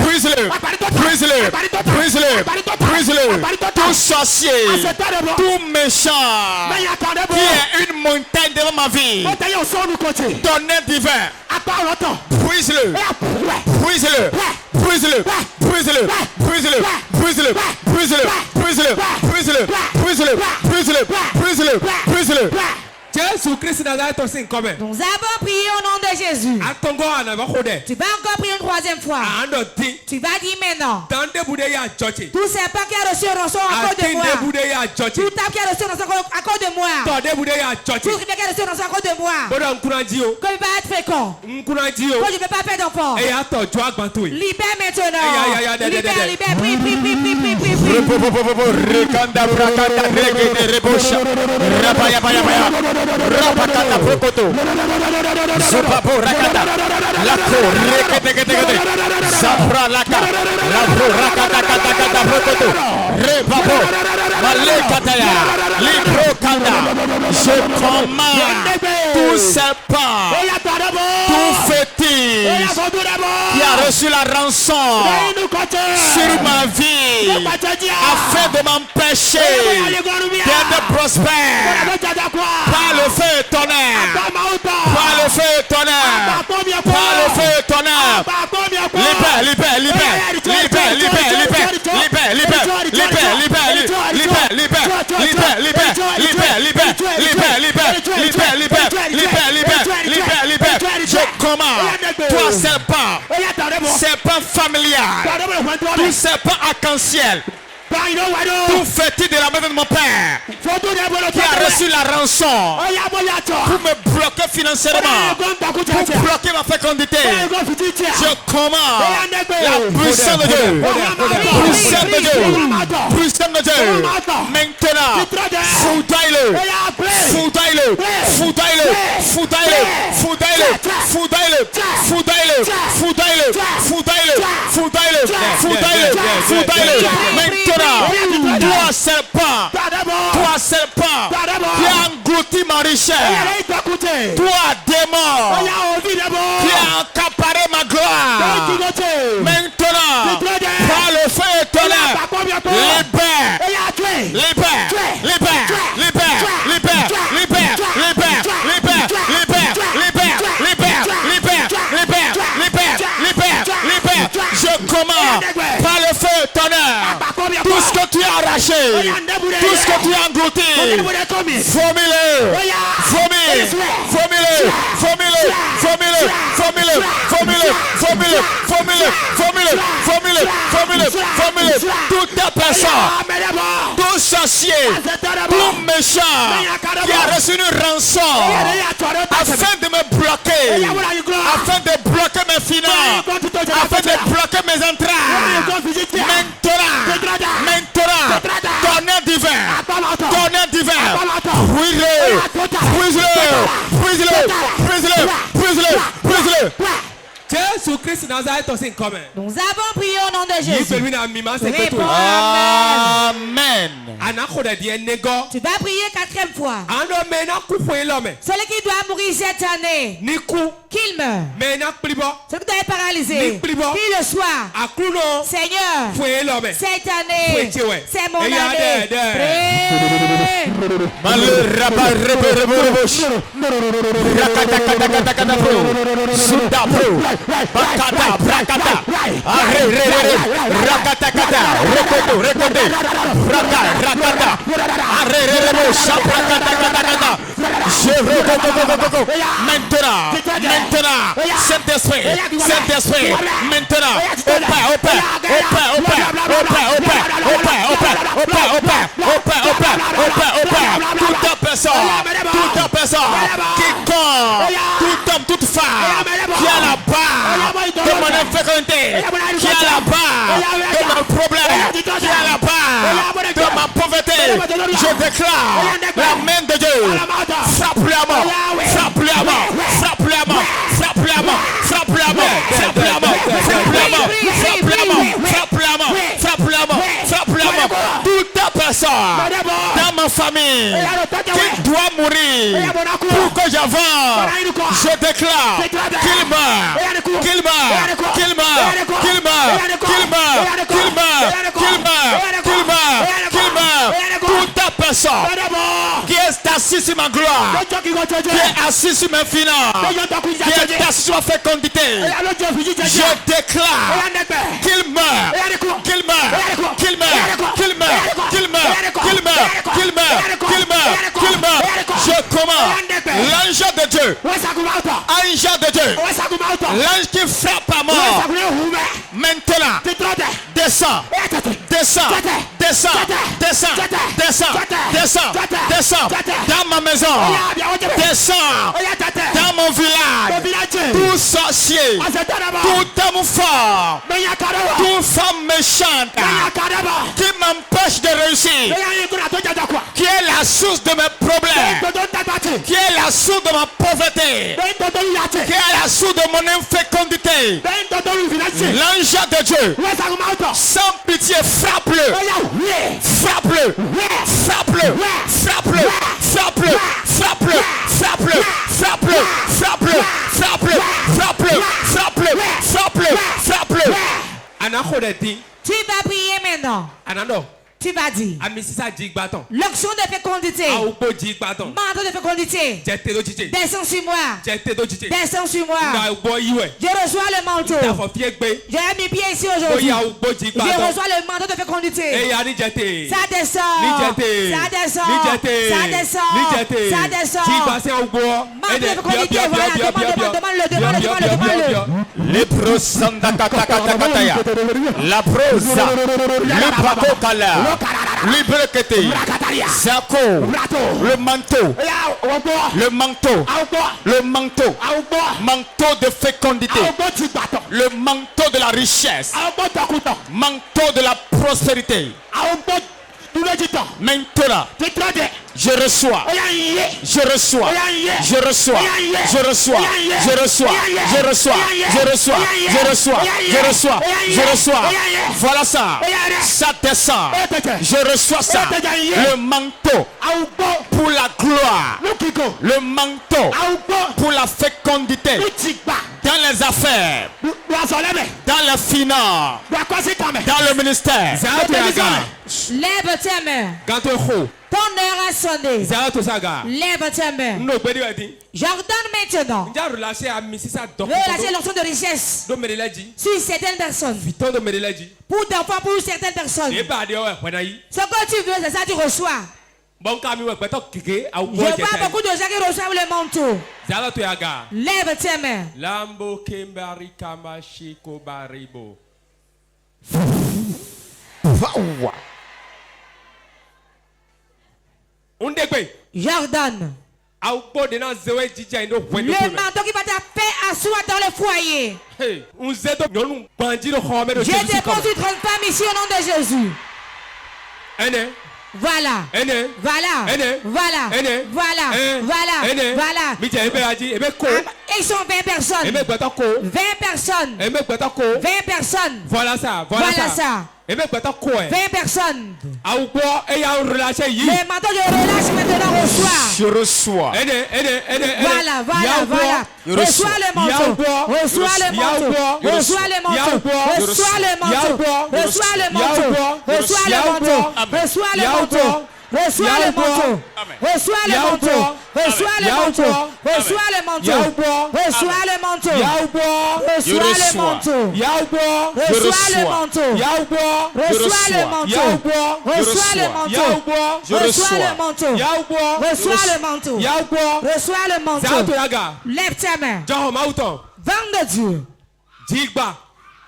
brise-le, brise-le, brise-le, brise-le. Tout sorcier, tout méchant qui est une montagne devant ma vie, tonnerre divin, brise-le, brise-le, brise-le, brise-le, brise-le, brise-le, brise-le, brise-le, brise-le, brise-le, brise-le, brise-le, brise-le.
Nous avons prié au nom de Jésus. Tu vas encore prier une troisième fois. Tu vas dire maintenant. Tout serpent qui a reçu un rançon à cause de moi. Tout tape qui a reçu un rançon à cause de moi. Tout rivière qui a reçu un rançon à cause de moi. Que je ne vais pas être fécond. Que je ne vais pas faire d'enfant. Libère maintenant. Libère, libère. Prie, prie, prie, prie, prie, prie, prie.
Rapakata prokoto Zupapo rakata Lapo rekete Zapra laka Lapo rakata kata kata prokoto Repapo Malekataya Libro kanda. Je commande tout serpent, tout fétiche qui a reçu la rançon sur ma vie afin de m'empêcher d'être prospère. Par le feu tonnerre, par le feu tonnerre, par le feu tonnerre. Libère, libère, libère, libère, libère, libère, libère, libère, libère, libère, libère, libère, libère, libère, libère, libère, libère, libère, libère. Je commande, toi serpent familial, tout serpent arc-en-ciel, tout fétiche de la maison de mon père qui a reçu la rançon pour me bloquer financièrement, pour bloquer ma fécondité. Je commande la puissance de Dieu, puissance de Dieu, puissance de Dieu. Maintenant, foudaille-le, foudaille-le, foudaille-le, foudaille-le, foudaille-le, foudaille-le, foudaille-le, foudaille-le, foudaille-le, foudaille-le, foudaille-le, foudaille-le. Maintenant, toi serpent qui a englouti ma richesse, toi démon qui a accaparé ma gloire, maintenant par le feu et tonnerre, libère, libère, libère, libère, libère, libère, libère, libère, libère, libère, libère, libère, libère, libère, libère, libère. Je commande par le feu et tonnerre, tout ce que tu as arraché, tout ce que tu as englouti, vomis-le, vomis, vomis-le, vomis-le, vomis-le, vomis-le, vomis-le, vomis-le, vomis-le, vomis-le, vomis-le, vomis-le, vomis-le. Toute ta personne, tout sorcier, tout méchant qui a reçu une rançon afin de me bloquer, afin de bloquer mes finances, afin de bloquer mes entrailles. Maintenant, tonnerre divin, brise-le, brise-le, brise-le, brise-le, brise-le, brise-le.
Nous avons prié au nom de Jésus. Réponds
Amen.
Tu vas prier 4e fois. Celui qui doit mourir cette année, qu'il meure. Celui qui doit être paralysé, qu'il le soit. Seigneur, cette année, c'est mon année.
Bakata, brakata, rakatakata, rekoto, rakata, maintenant, Saint-Esprit, maintenant, toute personne, tout homme, toute femme, qui a la barre de mon infécondité, qui a la barre de mon problème, qui a la barre de ma pauvreté, je déclare la main de Dieu. Frappe-le à mort, frappe-le à mort, frappe-le à mort, frappe-le à mort, frappe-le à mort, frappe-le à mort, frappe-le à mort, frappe-le à mort, frappe-le à mort, frappe-le à mort, frappe-le à mort. Toute personne dans ma famille qui doit mourir pour que j'avance, je déclare qu'il meurt, qu'il meurt, qu'il meurt, qu'il meurt, qu'il meurt, qu'il meurt, qu'il meurt, qu'il meurt, qu'il meurt, qu'il meurt, assis sur ma gloire, qui est assis sur mes finances, qui est assis sur ma fécondité, je déclare qu'il meurt, qu'il meurt, qu'il meurt, qu'il meurt, qu'il meurt, qu'il meurt, qu'il meurt, qu'il meurt, qu'il meurt. Je commande l'ange de Dieu, ange de Dieu, l'ange qui frappe à mort, maintenant, descends, descends, descends, descends, descends, descends, descends, dans ma maison, descends, dans mon village, tout sorcier, tout homme fort, toute femme méchante, qui m'empêche de réussir, qui est la source de mes problèmes, qui est la source de ma pauvreté, qui est la source de mon infécondité. L'ange de Dieu, sans pitié, frappe-le, frappe-le, frappe-le, frappe-le, frappe-le, frappe-le, frappe-le, frappe-le, frappe-le, frappe-le, frappe-le, frappe-le, frappe-le, frappe-le.
Tu vas prier maintenant. Tu vas dire l'onction de fécondité, manteau de fécondité, descends sur moi, descends sur moi. Je reçois le manteau. J'ai mis pied ici aujourd'hui. Je reçois le manteau de fécondité. Ça descend, ça descend, ça descend, ça descend. Manteau de fécondité, voilà, demande-le.
Les prosanda katakataya, la prosa, le pakokala, le brekete, Zako, le manteau, le manteau, le manteau, manteau de fécondité, le manteau de la richesse, manteau de la prospérité. Maintenant, je reçois, je reçois, je reçois, je reçois, je reçois, je reçois, je reçois, je reçois, je reçois, je reçois. Voilà ça, ça descend. Je reçois ça. Le manteau pour la gloire, le manteau pour la fécondité. Dans les affaires, dans les finances, dans le ministère.
Lève tes mains. Ton heure a sonné. Lève tes mains. J'ordonne maintenant. Relâcher l'onction de richesse sur certaines personnes. Pour d'enfants, pour certaines personnes. Ce que tu veux, c'est ça que tu reçois. Je vois beaucoup de gens qui reçoivent le manteau. Lève tes mains.
Lambo Kembari Kamashiko Baribo.
J'ordonne. Le manteau qui va te faire asseoir dans le foyer. Je dépose une femme ici au nom de Jésus. Voilà. Voilà. Voilà. Voilà. Voilà. Voilà. Ils sont 20 personnes. 20 personnes. 20 personnes.
Voilà ça.
Voilà ça. 20 personnes. Les manteaux je relâche maintenant, reçois.
Je reçois.
Voilà, voilà, voilà. Reçois le manteau. Reçois le manteau. Reçois le manteau. Reçois le manteau. Reçois le manteau. Reçois le manteau. Reçois le manteau. Reçois le manteau. Reçois le manteau. Reçois le manteau. Reçois le manteau. Reçois le manteau. Reçois le manteau. Reçois le manteau. Reçois le manteau. Reçois le manteau. Reçois le manteau. Reçois le manteau. Reçois le manteau. Lève ta main. Vent de Dieu.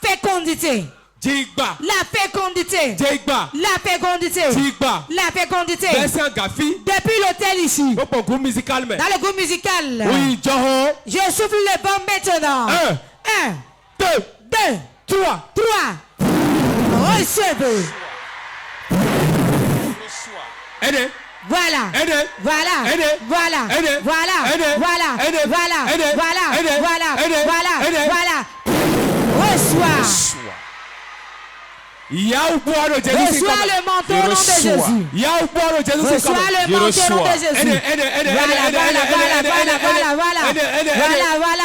Fécondité. La fécondité. La fécondité. La fécondité. Depuis l'hôtel ici. Dans le groupe musical.
Oui,
je souffle le vent maintenant. 1, 2, 3. Recevez. Voilà. Voilà. Voilà. Voilà. Reçois. Reçois le manteau au nom de Jésus. Reçois le manteau au nom de Jésus.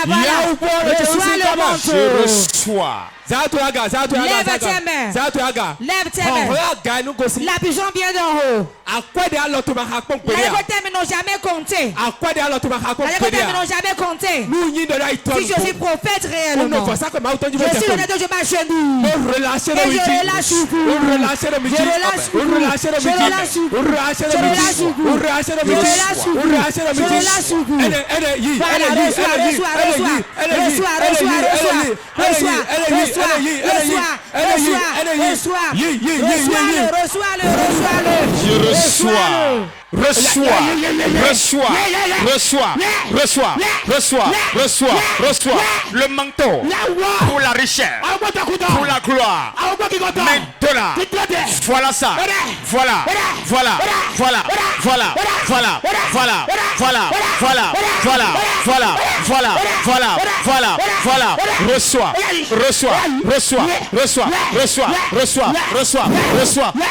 Voilà. Reçois le manteau.
reçois.
Lève tes mains. Lève tes mains. La puissance vient d'en haut. Les côtés n'ont jamais compté. Les côtés n'ont jamais compté. Si je suis prophète réellement, je suis le Dieu de ma chenille. Et je relâche vous. Je relâche vous. Je relâche vous. Je relâche vous. Je relâche vous. Je relâche vous. Voilà,
Reçois le manteau pour la richesse, pour la gloire. Maintenant, voilà ça. Voilà.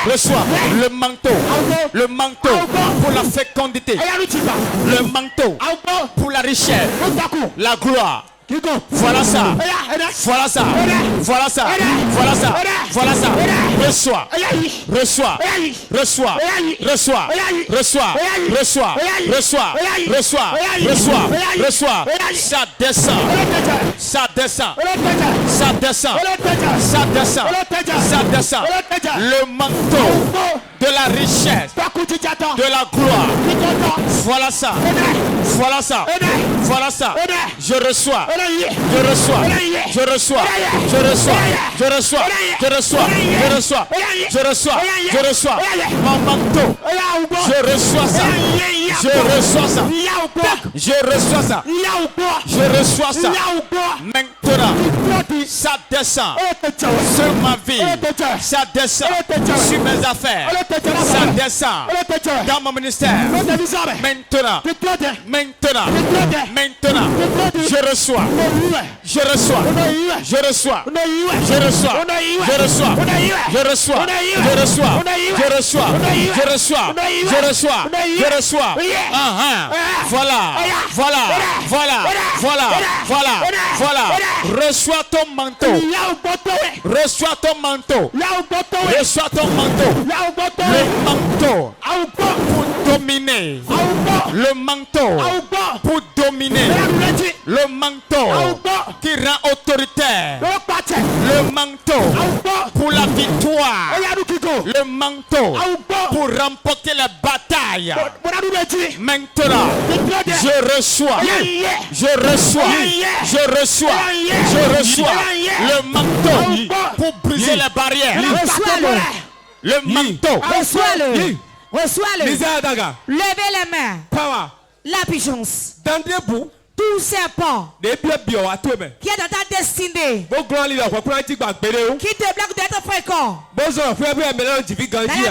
Reçois le manteau pour la fécondité, le manteau pour la richesse, la gloire. Voilà ça. Reçois. Ça descend. Le manteau de la richesse, de la gloire. Voilà ça. Je reçois mon manteau. Je reçois ça. Maintenant, ça descend sur ma vie. Ça descend sur mes affaires. Ça descend dans mon ministère. Maintenant, je reçois. Voilà. Reçois ton manteau. Le manteau pour dominer. Le manteau pour dominer. Le manteau qui rend autoritaire. Le manteau pour la victoire. Le manteau pour remporter la bataille. Maintenant, je reçois le manteau pour briser les barrières. Le manteau.
Reçois-le. Levez les mains. La puissance. Tout serpent qui est dans ta destinée, qui te bloque d'être fréquent. Dans la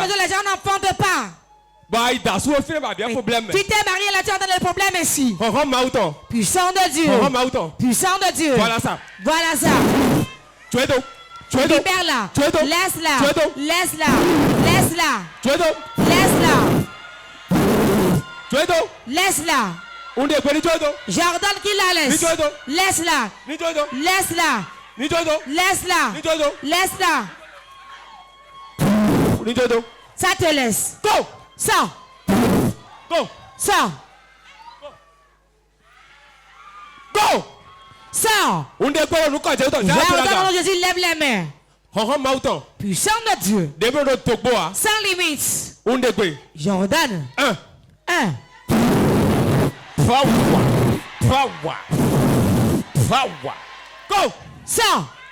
maison, les gens n'entendent pas. Tu t'es marié là, tu entends le problème ici. Puissant de Dieu. Voilà ça. Libère-la. Laisse-la. J'ordonne qu'il la laisse. Laisse-la. Ça te laisse. Sors. J'ordonne, Jésus, lève les mains. Puissant de Dieu. Sans limite. J'ordonne. 1.
Power. Go.
Sors.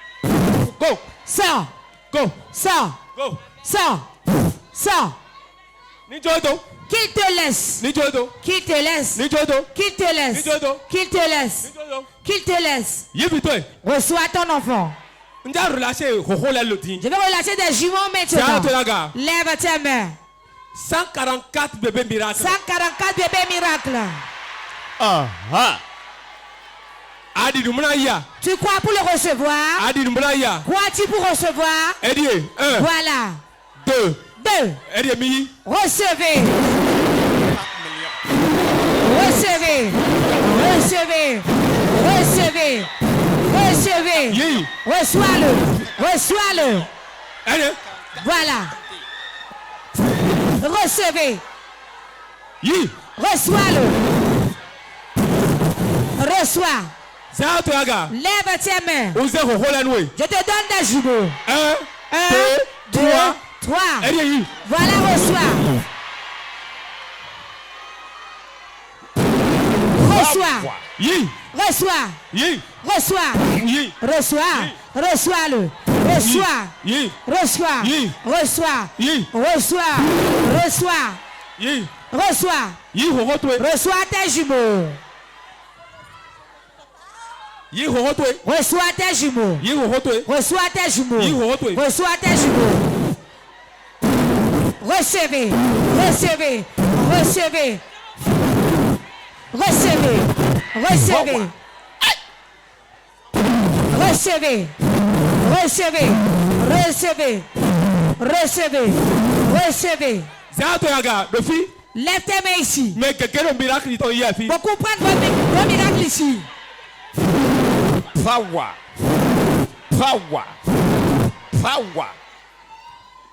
Qu'il te laisse. Reçois ton enfant. Je vais relâcher des jumeaux maintenant. Lève tes mains.
144 bébés miracles.
144 bébés miracles. Tu crois pour le recevoir? Crois-tu pour recevoir? Voilà. 2. Recevez. Recevez. Reçois-le. Reçois-le.
Allez.
Voilà. Recevez. Reçois-le. Reçois. Lève tes mains. Je te donne des jumeaux. 1, 2, 3. Voilà, reçois. Reçois. Reçois. Reçois. Reçois. Reçois-le. Reçois. Reçois. Reçois. Reçois. Reçois. Reçois. Reçois tes jumeaux. Reçois tes jumeaux. Reçois tes jumeaux. Reçois tes jumeaux. Recevez. Recevez. Recevez. Recevez. Recevez. Recevez. Recevez. Recevez. Recevez. Recevez. Lève tes mains ici.
Mais quelqu'un a un miracle hier,
pour comprendre vos miracles ici.
Power. Power. Power.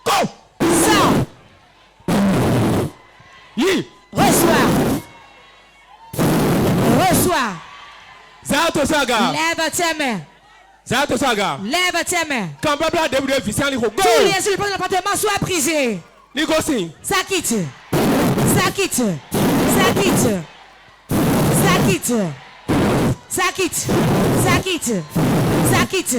Go.
Sors. Reçois. Reçois. Lève tes mains. Lève tes mains. Tous les yeux de l'appartement soient brisés. Ça quitte. Ça quitte. Ça quitte. Ça quitte. Ça quitte. Ça quitte. Ça quitte.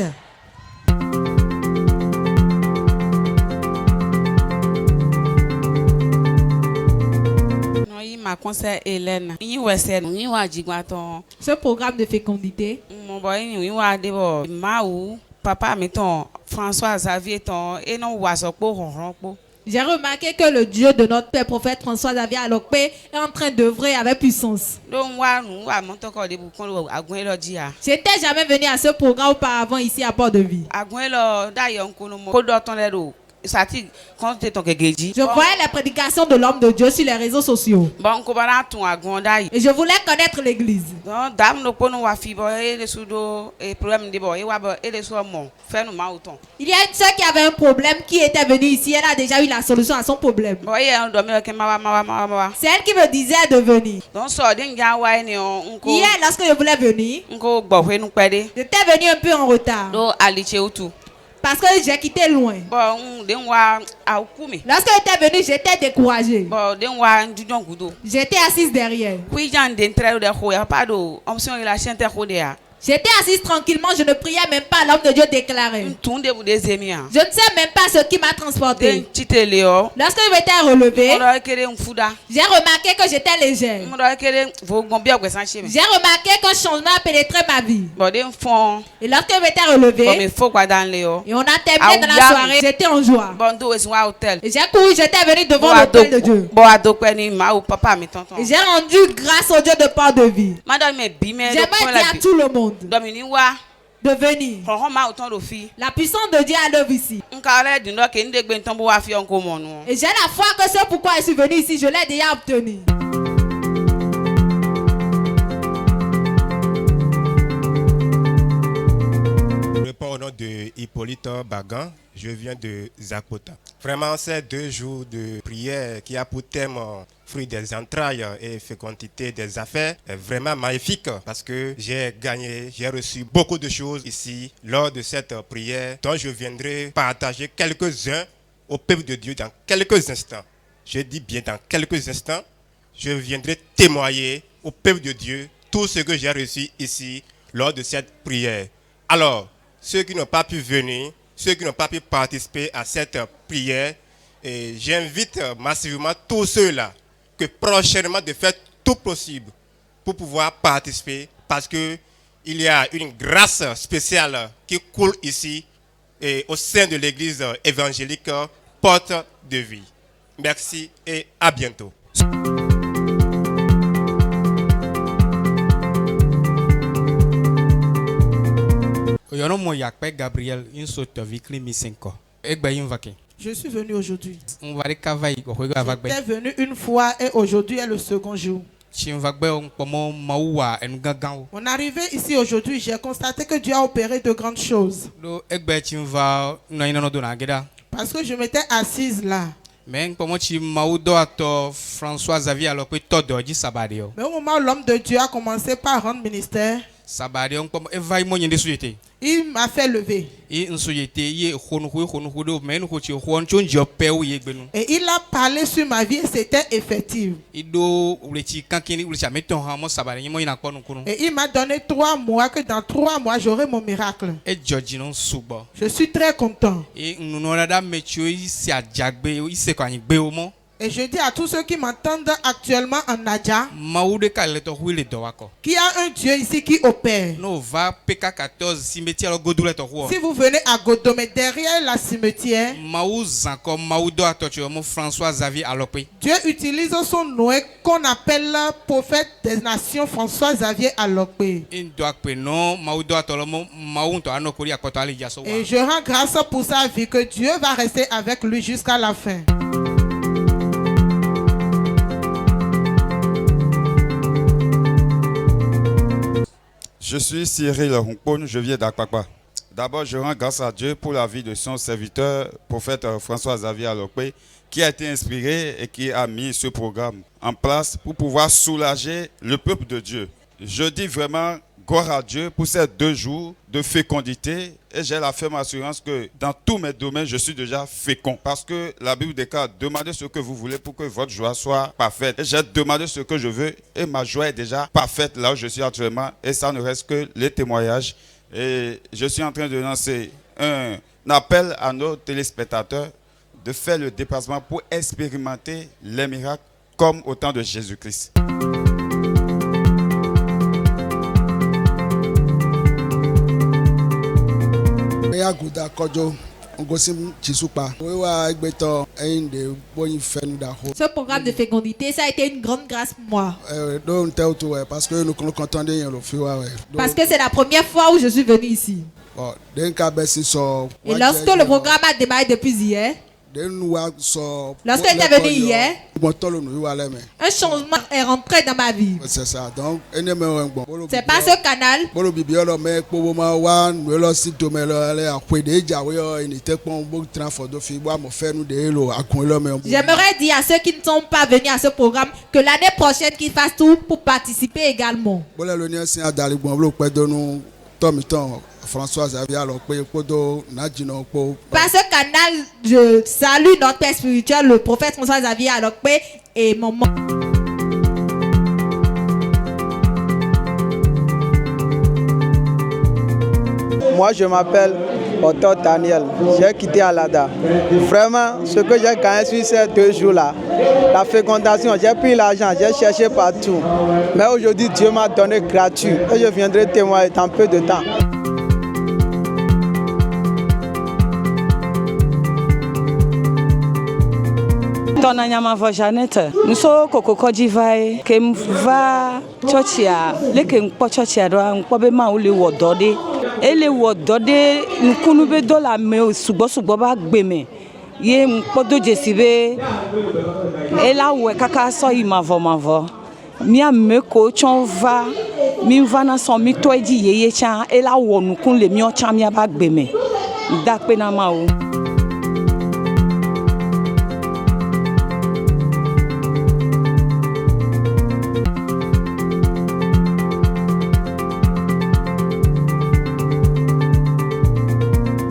Ce programme de fécondité, j'ai remarqué que le Dieu de notre père prophète François Xavier Alokpe est en train d'œuvrer avec puissance. J'étais jamais venu à ce programme auparavant ici à Port-de-Vie. Je voyais les prédications de l'homme de Dieu sur les réseaux sociaux. Et je voulais connaître l'église. Il y a une soeur qui avait un problème qui était venue ici. Elle a déjà eu la solution à son problème. C'est elle qui me disait de venir. Hier, lorsque je voulais venir, j'étais venu un peu en retard. Parce que j'ai quitté loin. Lorsque j'étais venu, j'étais découragée. J'étais assise derrière. J'étais assise tranquillement, je ne priais même pas, l'homme de Dieu déclarait. Je ne sais même pas ce qui m'a transporté. Lorsque je m'étais relevée, j'ai remarqué que j'étais légère. J'ai remarqué qu'un changement a pénétré ma vie. Et lorsque je m'étais relevée, et on a terminé dans la soirée, j'étais en joie. Et j'ai couru, j'étais venue devant l'autel de Dieu. Et j'ai rendu grâce au Dieu de Port-de-Vie. J'aimerais dire à tout le monde de venir. La puissance de Dieu à l'œuvre ici. Et j'ai la foi que c'est pourquoi je suis venu ici, je l'ai déjà obtenu.
Je réponds au nom de Hippolyte Bagan. Je viens de Zakota. Vraiment, ces 2 jours de prière qui a pour thème fruit des entrailles et fécondité des affaires est vraiment magnifique parce que j'ai reçu beaucoup de choses ici lors de cette prière dont je viendrai partager quelques-uns au peuple de Dieu dans quelques instants. Je dis bien dans quelques instants, je viendrai témoigner au peuple de Dieu tout ce que j'ai reçu ici lors de cette prière. Alors, ceux qui n'ont pas pu venir, ceux qui n'ont pas pu participer à cette prière, et j'invite massivement tous ceux-là que prochainement de faire tout possible pour pouvoir participer parce que il y a une grâce spéciale qui coule ici et au sein de l'église évangélique Porte de Vie. Merci et à bientôt.
Je suis venu aujourd'hui. J'étais venu une fois et aujourd'hui est le second jour.
Mon arrivée ici aujourd'hui, j'ai constaté que Dieu a opéré de grandes choses. Parce que je m'étais assise là. Mais au moment où l'homme de Dieu a commencé par rendre ministère, il m'a fait lever. Et il a parlé sur ma vie et c'était effectif. Et il m'a donné 3 mois, que dans 3 mois j'aurai mon miracle. Je suis très content. Et je dis à tous ceux qui m'entendent actuellement en Nadia, qu'il y a un Dieu ici qui opère. Si vous venez à Godomé, derrière la cimetière, Dieu utilise son nom qu'on appelle prophète des nations François Xavier Alokpe. Et je rends grâce pour sa vie, que Dieu va rester avec lui jusqu'à la fin.
Je suis Cyril Hunkpon, je viens d'Akpakpa. D'abord, je rends grâce à Dieu pour la vie de son serviteur, prophète François Xavier Alokpe, qui a été inspiré et qui a mis ce programme en place pour pouvoir soulager le peuple de Dieu. Je dis vraiment gloire à Dieu pour ces 2 jours de fécondité et j'ai la ferme assurance que dans tous mes domaines, je suis déjà fécond. Parce que la Bible déclare, demandez ce que vous voulez pour que votre joie soit parfaite. Et j'ai demandé ce que je veux et ma joie est déjà parfaite là où je suis actuellement. Et ça ne reste que les témoignages. Et je suis en train de lancer un appel à nos téléspectateurs de faire le déplacement pour expérimenter les miracles comme au temps de Jésus-Christ.
Ce programme de fécondité, ça a été une grande grâce pour moi. Parce que c'est la première fois où je suis venu ici. Et lorsque le programme a démarré depuis hier, lorsqu'il est venu hier, un changement est rentré dans ma vie.
C'est ça. Donc,
c'est pas ce canal. J'aimerais dire à ceux qui ne sont pas venus à ce programme que l'année prochaine qu'ils fassent tout pour participer également.
François Xavier Alokpe.
Par ce canal, je salue notre père spirituel, le prophète François Xavier Alokpe et mon
Moi, je m'appelle Otto Daniel. J'ai quitté Alada. Vraiment, ce que j'ai gagné sur ces 2 jours-là, la fécondation, j'ai pris l'argent, j'ai cherché partout. Mais aujourd'hui, Dieu m'a donné gratuit. Et je viendrai témoigner dans peu de temps.
Tonanyama Vajanette, nous sommes Coco Divai, qui va Chochia, les qui n'ont Chochia, n'ont pas besoin de Wodode. Et les Wodode, nous connaissons dans la main, Subosuboba Gbeme. Yé m'podo Jessibe, et là où est Kaka so imavo. Mia me coach on va, mi va na son mi toi di yeye chan, et là où nous kun le mio chan mia ba Gbeme. Dak penama ou.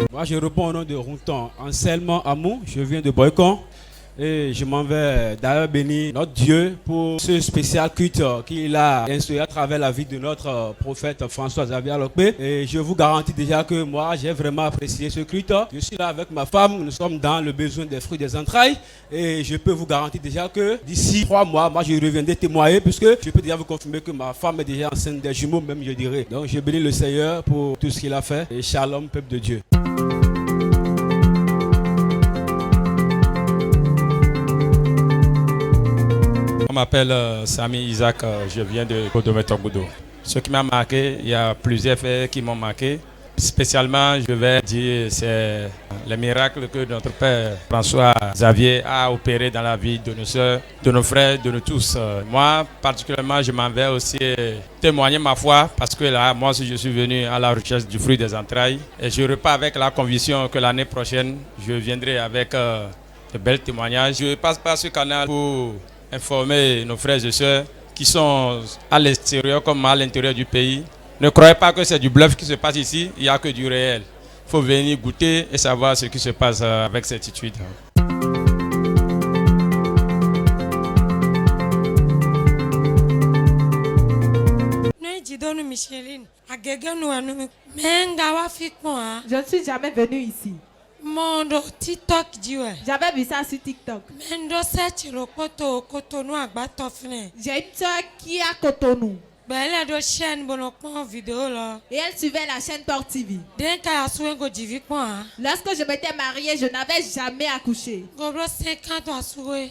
Moi, je réponds au nom de Runton Anselme Amou, je viens de Boycon et je m'en vais d'ailleurs bénir notre Dieu pour ce spécial culte qu'il a instauré à travers la vie de notre prophète François Xavier Alokpe. Et je vous garantis déjà que moi, j'ai vraiment apprécié ce culte. Je suis là avec ma femme, nous sommes dans le besoin des fruits des entrailles et je peux vous garantir déjà que d'ici 3 mois, moi je reviendrai témoigner puisque je peux déjà vous confirmer que ma femme est déjà enceinte des jumeaux, même je dirais. Donc je bénis le Seigneur pour tout ce qu'il a fait et shalom, peuple de Dieu.
Je m'appelle Sami Isaac, je viens de Godomé Togodo. Ce qui m'a marqué, il y a plusieurs faits qui m'ont marqué. Spécialement, je vais dire, c'est les miracles que notre Père François Xavier a opéré dans la vie de nos soeurs, de nos frères, de nous tous. Moi, particulièrement, je m'en vais aussi témoigner ma foi parce que là, moi aussi, je suis venu à la recherche du fruit des entrailles. Et je repars avec la conviction que l'année prochaine, je viendrai avec de bels témoignages. Je passe par ce canal pour informer nos frères et sœurs qui sont à l'extérieur comme à l'intérieur du pays. Ne croyez pas que c'est du bluff qui se passe ici, il n'y a que du réel. Il faut venir goûter et savoir ce qui se passe avec certitude.
Je ne suis jamais venue ici. J'avais vu ça sur TikTok. J'ai une soeur qui est à Cotonou. Et elle suivait la chaîne Port TV. Lorsque je m'étais mariée, je n'avais jamais accouché.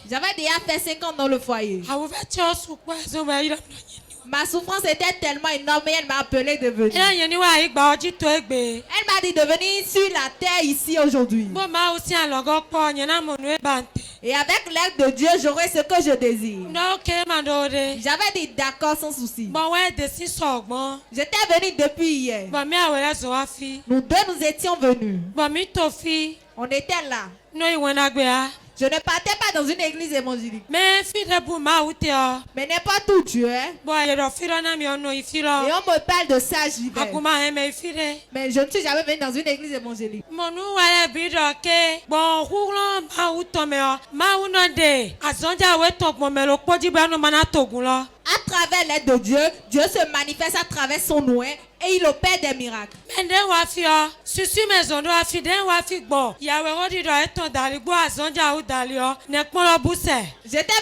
J'avais déjà fait 5 ans dans le foyer. Ma souffrance était tellement énorme et elle m'a appelé de venir. Elle m'a dit de venir sur la terre ici aujourd'hui. Et avec l'aide de Dieu, j'aurai ce que je désire. J'avais dit d'accord sans souci. J'étais venue depuis hier. Nous deux, nous étions venus. On était là. Je ne partais pas dans une église évangélique. Mais n'importe où tu es. Et on me parle de ça, j'y vais. Mais je ne suis jamais venue dans une église évangélique. À travers l'aide de Dieu, Dieu se manifeste à travers son nom et il opère des miracles. J'étais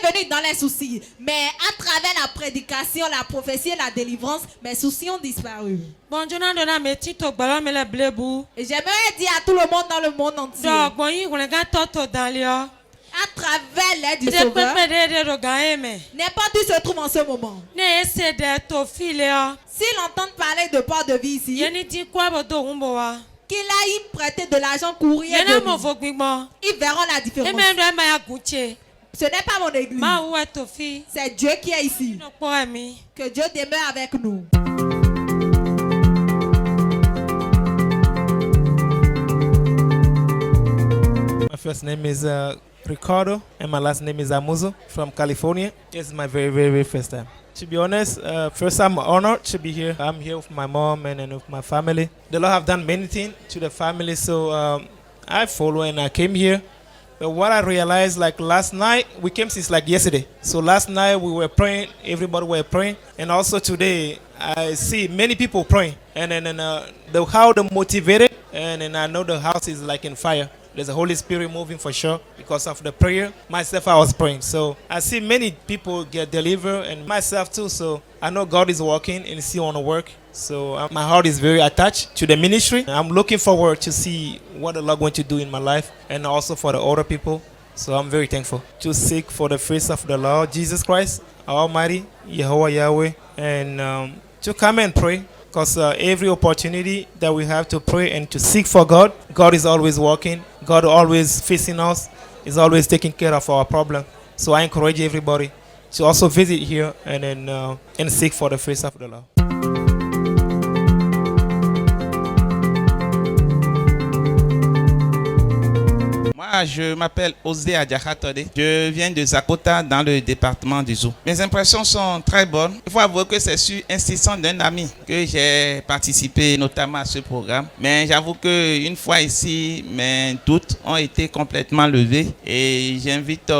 venu dans les soucis, mais à travers la prédication, la prophétie et la délivrance, mes soucis ont disparu. Et j'aimerais dire à tout le monde dans le monde entier, à travers l'aide du Sauveur, n'importe où se trouve en ce moment, s'ils entendent parler de port de vie ici, qu'il aille prêter de l'argent courrier de vie, ils verront la différence. Ce n'est pas mon église, c'est Dieu qui est ici. Que Dieu demeure avec nous.
My first name is Ricardo, and my last name is Amuzo from California. This is my very first time. To be honest, first I'm honored to be here. I'm here with my mom and with my family. The Lord have done many things to the family, so I follow and I came here. But what I realized, like last night, we came since like yesterday. So last night we were praying, everybody were praying, and also today I see many people praying. And then how they motivated, and then I know the house is like in fire. There's a Holy Spirit moving for sure because of the prayer. Myself, I was praying. So I see many people get delivered and myself too. So I know God is working and still on the work. So my heart is very attached to the ministry. I'm looking forward to see what the Lord going to do in my life and also for the other people. So I'm very thankful to seek for the face of the Lord Jesus Christ, Almighty, Yehovah Yahweh, and to come and pray. Because every opportunity that we have to pray and to seek for God, God is always working. God always facing us. Is always taking care of our problem. So I encourage everybody to also visit here and then and seek for the face of the Lord.
Je m'appelle Osé Adjakatode. Je viens de Zakota dans le département du Zou. Mes impressions sont très bonnes. Il faut avouer que c'est sur insistance d'un ami que j'ai participé notamment à ce programme. Mais j'avoue qu'une fois ici, mes doutes ont été complètement levés et j'invite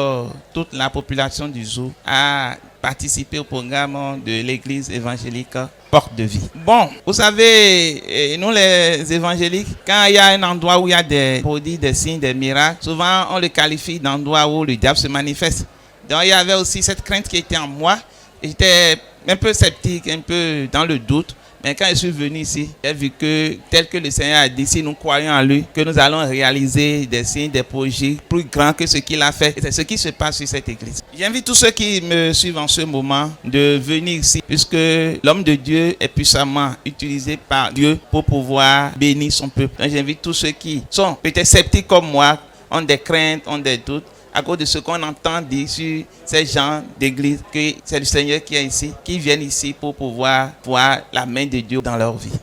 toute la population du Zou à participer au programme de l'église évangélique Porte de Vie. Bon, vous savez, nous les évangéliques, quand il y a un endroit où il y a des prodiges, des signes, des miracles, souvent on le qualifie d'endroit où le diable se manifeste. Donc il y avait aussi cette crainte qui était en moi. J'étais un peu sceptique, un peu dans le doute. Mais quand je suis venu ici, j'ai vu que tel que le Seigneur a dit, si nous croyons en lui, que nous allons réaliser des signes, des projets plus grands que ce qu'il a fait. Et c'est ce qui se passe sur cette église. J'invite tous ceux qui me suivent en ce moment de venir ici, puisque l'homme de Dieu est puissamment utilisé par Dieu pour pouvoir bénir son peuple. Donc j'invite tous ceux qui sont peut-être sceptiques comme moi, ont des craintes, ont des doutes, à cause de ce qu'on entend dire sur ces gens d'église, que c'est le Seigneur qui est ici, qui viennent ici pour pouvoir voir la main de Dieu dans leur vie.